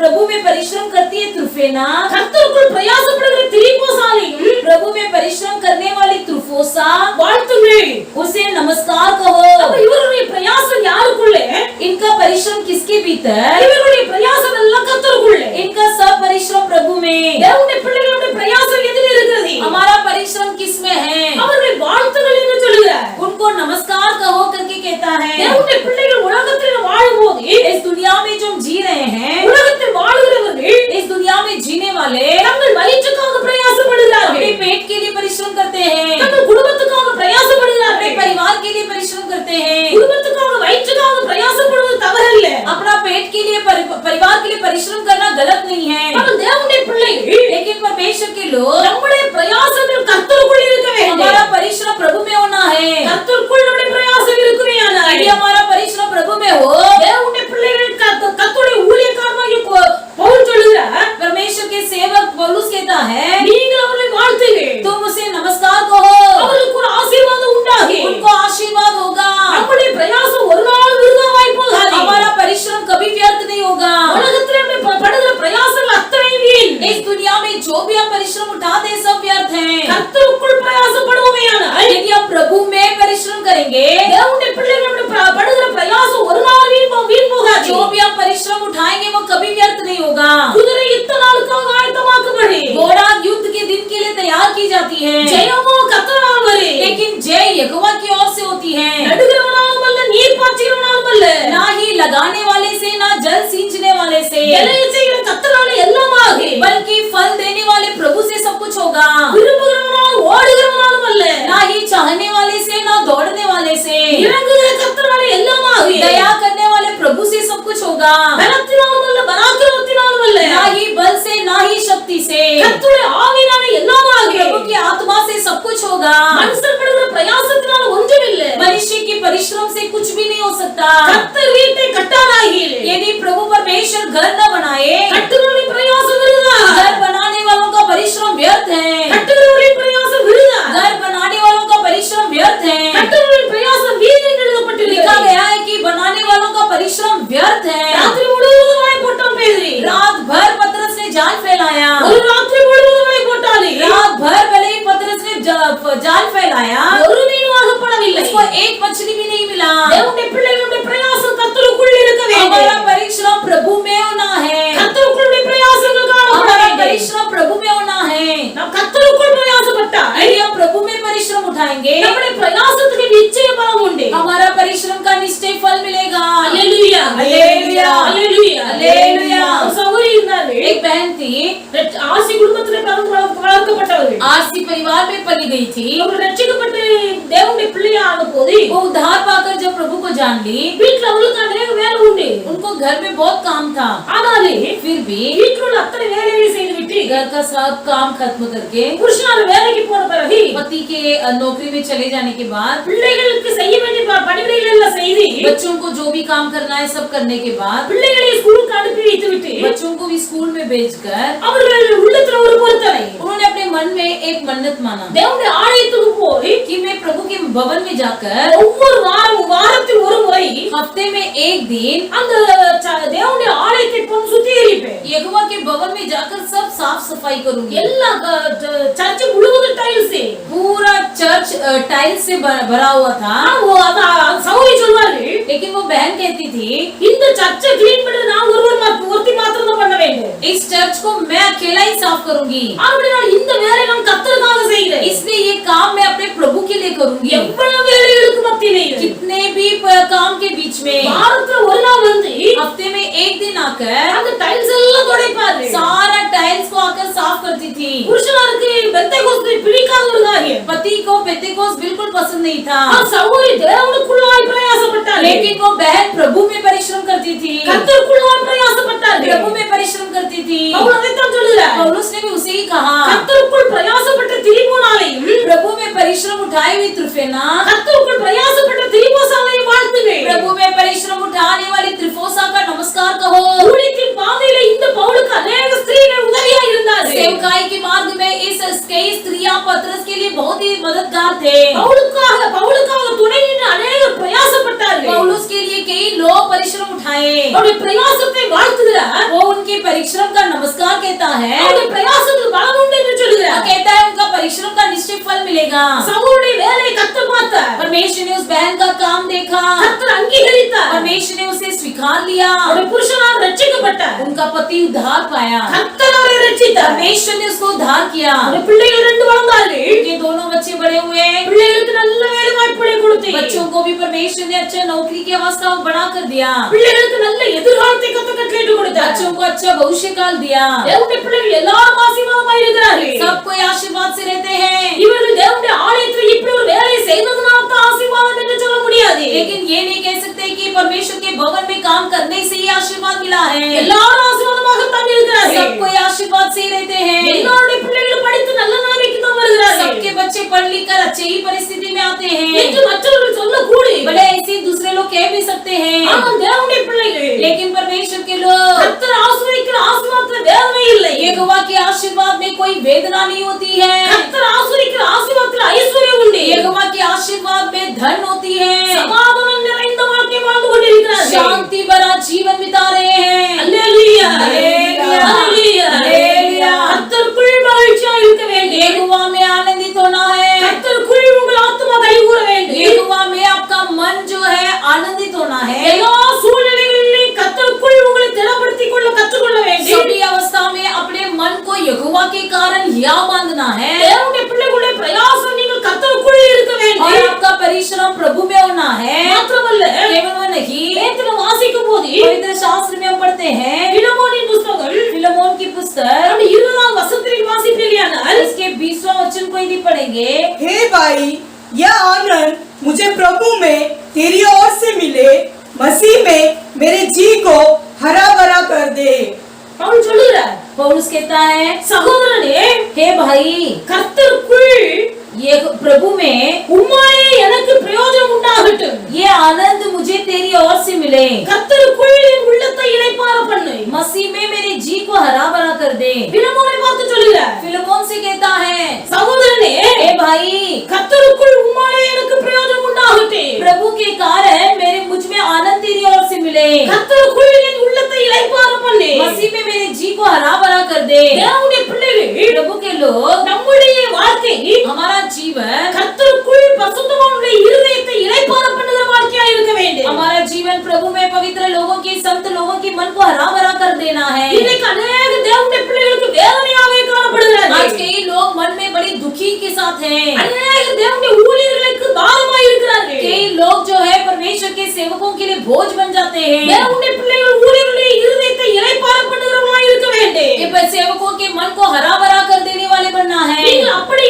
प्रभु में परिश्रम करती है त्रुफेना, கர்த்தருக்குள் பிரயாசப்படுகிற திரிபோசாலையும், प्रभु में परिश्रम करने वाली त्रुफोसा, வாழ்த்துங்கள். उसे नमस्कार कहो। அப்ப இவருடைய பிரயாசம் யாருக்குள்ளே? इनका परिश्रम किसके भीतर? இவருடைய பிரயாசம் எல்லாம் கர்த்தருக்குள்ளே. इनका सब परिश्रम प्रभु में। தேவனுடைய பிள்ளைகளுடைய பிரயாசம் எதில் இருக்கிறது? हमारा परिश्रम किसमें है? அவருடைய வாழ்த்துகள் என்று சொல்லுகிறார். उनको नमस्कार कहो करके कहता है। தேவனுடைய பிள்ளைகள் உலகத்தில் வாழும்போது, इस दुनिया में जो हम जी रहे हैं, உலகத்தில் வாழுகிறவர்கள் इस दुनिया में जीने वाले தங்கள் வயிற்றுக்காக பிரயாசப்படுகிறார்கள், अपने पेट के लिए परिश्रम करते हैं, தங்கள் குடும்பத்துக்காக अपने பிரயாசப்படுகிறார்கள். परिवार के लिए परिश्रम करते हैं। குடும்பத்துக்காக வயிற்றுக்காக பிரயாசப்படுவது தவறல்ல. अपना पेट के लिए परिवार के लिए परिश्रम करना गलत नहीं है, ஆனால் தேவனுடைய பிள்ளைகள் लेकिन परमेश्वर के लोग நம்முடைய பிரயாசங்கள் கர்த்தருக்குள் இருக்க வேண்டும். हमारा परिश्रम प्रभु में होना है। கர்த்தருக்குள் நம்முடைய பிரயாசம் இருக்குமேயானால், यदि हमारा परिश्रम प्रभु में हो, தேவனுடைய பிள்ளைகள் கர்த்தருடைய ஊழியக்காரனாகிய பவுல் சொல்லுகிறார், परमेश्वर के सेवक पौलुस कहता है, நீங்கள் அவர்களை வாழ்த்துங்கள், तुम उसे नमस्कार कहो, அவர்களுக்கு ஒரு ஆசீர்வாதம் உண்டாகி, उनको आशीर्वाद होगा। நம்முடைய பிரயாசம் ஒரு நாள் விருதாவாய் போகாது. हमारा परिश्रम कभी व्यर्थ नहीं होगा। உலகத்தில் நம்ம படுகிற பிரயாசங்கள் அத்தனை வீண். इस दुनिया में जो भी हम परिश्रम उठाते हैं सब व्यर्थ हैं। करेंगे, தேவனுடைய பிள்ளைகளுடைய படுகிற பிரயாசம் ஒரு நாள் வீண் போகாது. जो भी आप परिश्रम उठाएंगे वो कभी व्यर्थ नहीं होगा। குதிரை யுத்த நாளுக்காக ஆயத்தமாக்கப்படி, घोड़ा युद्ध के दिन के लिए तैयार की जाती है, ஜெயமோ கர்த்தரால் வரும். लेकिन जय यहोवा की ओर से होती है। நடுகிறவனாலும் அல்ல, நீர் பாய்ச்சுகிறவனாலும் அல்ல, ना ही लगाने वाले से, ना जल सींचने वाले से, எல்லையை செய்கிற கர்த்தராலே எல்லாமாகி, बल्कि फल देने वाले प्रभु से सब कुछ होगा। விரும்புகிறவனாலும் ஓடுகிறவனாலும் அல்ல, ना ही चाहने वाले से, ना दौड़ने वाले से, இறங்குகிற கர்த்தராலே எல்லாமாகி, दया करने वाले प्रभु से सब कुछ होगा। பலத்தினாலும் அல்ல, பராக்கிரமத்தினாலும் அல்ல, ना ही बल से, ना ही शक्ति से, கர்த்தருடைய ஆவியினாலே எல்லாமாகி, प्रभु की आत्मा से सब कुछ होगा। மனுஷர் படுகிற பிரயாசத்தினால ஒன்றுமில்லை. मनुष्य की परिश्रम से कुछ भी नहीं हो सकता। கர்த்தர் வீட்டை கட்டாராகில், यदि प्रभु परमेश्वर घर न बनाए, கட்டுகிறவருடைய பிரயாசம் விருதா, घर बनाने वालों का परिश्रम व्यर्थ है। கட்டுகிறவருடைய பிரயாசம் விருதா, घर बनाने वालों का परिश्रम व्यर्थ है। கட்டுகிறவருடைய பிரயாசம் வீண் என்று लिखा எழுதப்பட்டிருக்கிறது. गया है कि बनाने वालों का परिश्रम व्यर्थ है। ராத்திரி முழுவதும் வலை போட்டான் பேதுரு, रात भर पतरस ने जाल फैलाया, ஒரு ராத்திரி முழுவதும் வலை போட்டானே, रात भर भले ही पतरस ने जाल फैलाया, ஒரு மீனும் அகப்படவில்லை. उसको एक मछली भी नहीं मिला। தேவனுடைய பிள்ளைகளுடைய பிரயாசம் கர்த்தருக்குள் இருக்க हमारा வேண்டும். परिश्रम प्रभु में होना है। கர்த்தருக்குள் பிரயாசங்கள் காணப்பட हमारा வேண்டும். परिश्रम प्रभु में होना है। நாம் கர்த்தருக்குள் பிரயாசப்பட்டா यदि हम प्रभु में परिश्रम उठाएंगे, நம்முடைய பிரயாசத்துக்கு நிச்சய பலன் உண்டு. हमारा परिश्रम का निश्चय फल मिलेगा। அல்லேலூயா, அல்லேலூயா, அல்லேலூயா, அல்லேலூயா। ஒரு சகோதரி இருந்தாரு, एक बहन थी, ஆசி குடும்பத்திலே வளர்க்கப்பட்டவர்கள். आरसी परिवार में पली गई थी। அவங்க ரட்சிக்கப்பட்டு தேவனுடைய பிள்ளையான போது वो उद्धार पाकर जब प्रभु को जान ली, வீட்ல அவளுக்கு அநேக வேலை உண்டு. उनको घर में बहुत काम था। ஆனாலே फिर भी வீட்டில் உள்ள அத்தனை வேலைகளை செய்துவிட்டு घर का सब काम खत्म करके புருஷனார் வேலைக்கு போன பிறகு पति के नौकरी में चले जाने के बाद, பிள்ளைகளுக்கு செய்ய வேண்டிய பணிவிடைகள் எல்லாம் செய்து बच्चों को जो भी काम करना है सब करने के बाद, பிள்ளைகளை ஸ்கூலுக்கு அனுப்பி வைத்துவிட்டு बच्चों को भी स्कूल में भेजकर அவர்கள் உள்ளத்துல ஒரு பொருத்தனை, उन्होंने अपने मन में एक मन्नत माना தேவனுடைய ஆலயத்துக்கு போய் कि मैं प्रभु के भवन में जाकर ஒவ்வொரு வாரத்தில் ஒரு முறை हफ्ते में एक दिन அந்த தேவனுடைய ஆலயத்தை சுத்திகரிப்பேன். यहोवा के भवन में जाकर सब साफ सफाई करूंगी। எல்லா சர்ச் முழுவதும் டைல்ஸ், पूरा चर्च टाइल्स से भरा हुआ था। சகோதரி சொல்வாரு, लेकिन वो बहन कहती थी, இந்த சர்ச்சை கிளீன் பண்ணது நான் ஒருத்தி மாத்திரம் தான் பண்ண வேண்டும். इस चर्च को मैं अकेला ही साफ करूंगी, அப்படினா இந்த வேலை நான் கர்த்தருக்காக செய்கிறேன். इसलिए ये काम मैं अपने प्रभु के लिए करूंगी। எவ்வளவு வேலைகளுக்கு மத்தியிலே कितने भी काम के बीच में வாரத்துல ஒரு நாள் வந்து हफ्ते में एक दिन आकर அந்த டைல்ஸ் எல்லாம் துடைப்பாரு. सारा टाइल्स को आकर साफ करती थी। புருஷனாருக்கு பெந்தேகோஸ்து பிடிக்காத ஒரு காரியம். पति को पेंतेकोस्त बिल्कुल पसंद नहीं था, சகோதரி தேவனுக்குள்ளாய் பிரயாசப்பட்டார். लेकिन वो बहन प्रभु में परिश्रम करती थी, கர்த்தருக்குள்ளாய் பிரயாசப்பட்டார். प्रभु में परिश्रम करती थी। பவுல் அதைத்தான் சொல்கிறார். पौलुस ने भी उसे ही कहा, கர்த்தருக்குள் பிரயாசப்பட்ட திரிபோனாலையும் प्रभु में परिश्रम उठाए हुई त्रुफेना, கர்த்தருக்குள் பிரயாசப்பட்ட திரிபோசாலையும் வாழ்த்துவேன். प्रभु में परिश्रम उठाने वाली त्रिफोसा का नमस्कार कहो। ஊழியத்தின் பாதையிலே இந்த பவுலுக்கு अनेक ஸ்திரீகள் உதவியா இருந்தார்கள். सेवकाई के मार्ग में इस कई स्त्रियां पतरस के लिए बहुत ही मददगार थे। பவுலுக்காக துணை நின்று अनेक பிரயாசப்பட்டார்கள். पौलुस के लिए कई लोग परिश्रम उठाए। அவருடைய பிரயாசத்தை வாழ்த்துகிறார். वो उनके परिश्रम का नमस्कार कहता है, அவருடைய பிரயாசத்துக்கு பலன் உண்டு என்று वो சொல்கிறார். कहता है उनका परिश्रम का निश्चित फल मिलेगा। சகோதரனுடைய வேலையை கர்த்தர் பார்த்தார். परमेश्वर ने उस बहन का काम देखा, கர்த்தர் அங்கீகரித்தார். परमेश्वर ने उसे स्वीकार लिया, அவருடைய புருஷனார் ரட்சிக்கப்பட்டார். उनका पति उद्धार पाया, கர்த்தர் அவரை ரட்சித்தார். परमेश्वर ने उसको उद्धार किया। அவருடைய பிள்ளைகள் 2 வளர்ந்தார்கள். उनके दोनों बच्चे बड़े हुए, பிள்ளைகளுக்கு நல்ல வேலை வாய்ப்புகளை கொடுத்து बच्चों को भी परमेश्वर ने अच्छा नौकरी की अवस्था बना कर दिया, பிள்ளைகளுக்கு நல்ல எதிர்காலத்தை கர்த்தர் கேட்டு கொடுத்தார். बच्चों को अच्छा भविष्य काल दिया। தேவனுடைய பிள்ளைகள் எல்லாரும் ஆசீர்வாதமாய் இருக்கிறார்கள். सब कोई आशीर्वाद से रहते हैं, இவர்கள் தேவனுடைய ஆலயத்தில் இப்படி ஒரு வேலையை செய்ததனால தான் ஆசீர்வாதம் என்று சொல்ல முடியாது. लेकिन ये नहीं कह सकते कि परमेश्वर के भवन में काम करने से ही आशीर्वाद मिला है। எல்லாரும் ஆசீர்வாதமாக தான் இருக்கிறார்கள். सब कोई आशीर्वाद से ही रहते हैं। எல்லாருடைய பிள்ளைகள் படித்து நல்ல நிலைமைக்கு தான் வருகிறார்கள். सबके बच्चे पढ़ लिख कर अच्छे ही परिस्थिति में आते हैं, என்று மற்றவர்கள் சொல்லக்கூடி. भले ऐसे दूसरे लोग कह भी सकते हैं, ஆனால் தேவனுடைய பிள்ளைகள் लेकिन परमेश्वर के लोग, கர்த்தர் ஆசீர்வதிக்கிற ஆசீர்வாதத்தில் வேதனை இல்லை. यहोवा के आशीर्वाद में कोई वेदना नहीं होती है, கர்த்தர் ஆசீர்வதிக்கிற ஆசீர்வாதத்தில் ஐஸ்வர்யம் உண்டு. यहोवा के आशीर्वाद में धन होती है, சமாதானம் நிறைந்த வாழ்க்கை வாழ்ந்து கொண்டிருக்கிறார்கள். शांति भरा जीवन बिता रहे हैं। அல்லேலூயா, அல்லேலூயா, அல்லேலூயா, அல்லேலூயா। கர்த்தருக்குள் மகிழ்ச்சியா இருக்க வேண்டும். यहोवा में आनंदित होना है, கர்த்தருக்குள் உங்கள் ஆத்துமா கைகூற வேண்டும். यहोवा में आप विश्राम प्रभु में होना है। மாத்திரமல்ல केवल वो नहीं, வேதத்துல வாசிக்கும் போது पवित्र शास्त्र में हम पढ़ते हैं பிலமோனின் புத்தகங்கள் फिलेमोन की पुस्तक 20 வசனத்தில் வாசிப்பீர்களானால் इसके 20वां वचन को यदि पढ़ेंगे, हे भाई, यह आनंद मुझे प्रभु में तेरी ओर से मिले, मसीह में मेरे जी को हरा भरा कर दे। பவுல் சொல்லுகிறார், पौलुस कहता है, சகோதரனே हे भाई, கர்த்தருக்குள் ये प्रभु में உம்மாலே எனக்கு பிரயோஜனம் உண்டாகட்டும், ये आनंद मुझे तेरी ओर से मिले, கர்த்தருக்குள் என் உள்ளத்தை இளைப்பாற பண்ணு। मसीह में मेरे जी को हरा भरा कर दे। பிலமோனை பார்த்து சொல்லுகிறார், फिलेमोन से कहता है, சகோதரனே हे भाई, கர்த்தருக்குள் உம்மாலே எனக்கு பிரயோஜனம் உண்டாகட்டும், प्रभु के कारण मेरे मुझ में आनंद तेरी ओर से मिले, கர்த்தருக்குள் என் உள்ளத்தை இளைப்பாற பண்ணு। मसीह में मेरे जी को हरा भरा कर दे। தேவனுடைய பிள்ளைகள், प्रभु के लोग, நம்முடைய வாழ்க்கை हमारा जीवन, கர்த்தருக்குள் பரிசுத்தவானுடைய இருதயத்தை இளைப்பாற பண்ணுகிற வாழ்க்கையா இருக்க வேண்டும்। हमारा जीवन प्रभु में पवित्र लोगों के, संत लोगों के मन को हरा भरा कर देना है। இன்னைக்கு अनेक தேவனுடைய பிள்ளைகளுக்கு வேதனையாவே காணப்படுகிறார்கள்। आज कई लोग मन में बड़ी दुखी के साथ हैं। अनेक தேவனுடைய ஊழியர்களுக்கு பாரமாய் இருக்கிறார்கள்। कई लोग जो है परमेश्वर के सेवकों के लिए बोझ बन जाते हैं। தேவனுடைய பிள்ளைகள் ஊழியர்களுடைய இருதயத்தை இளைப்பாற பண்ணுகிறவர்களாய் இருக்க வேண்டும்। ये सेवकों के मन को हरा भरा कर देने वाले बनना है। நீங்கள் அப்படி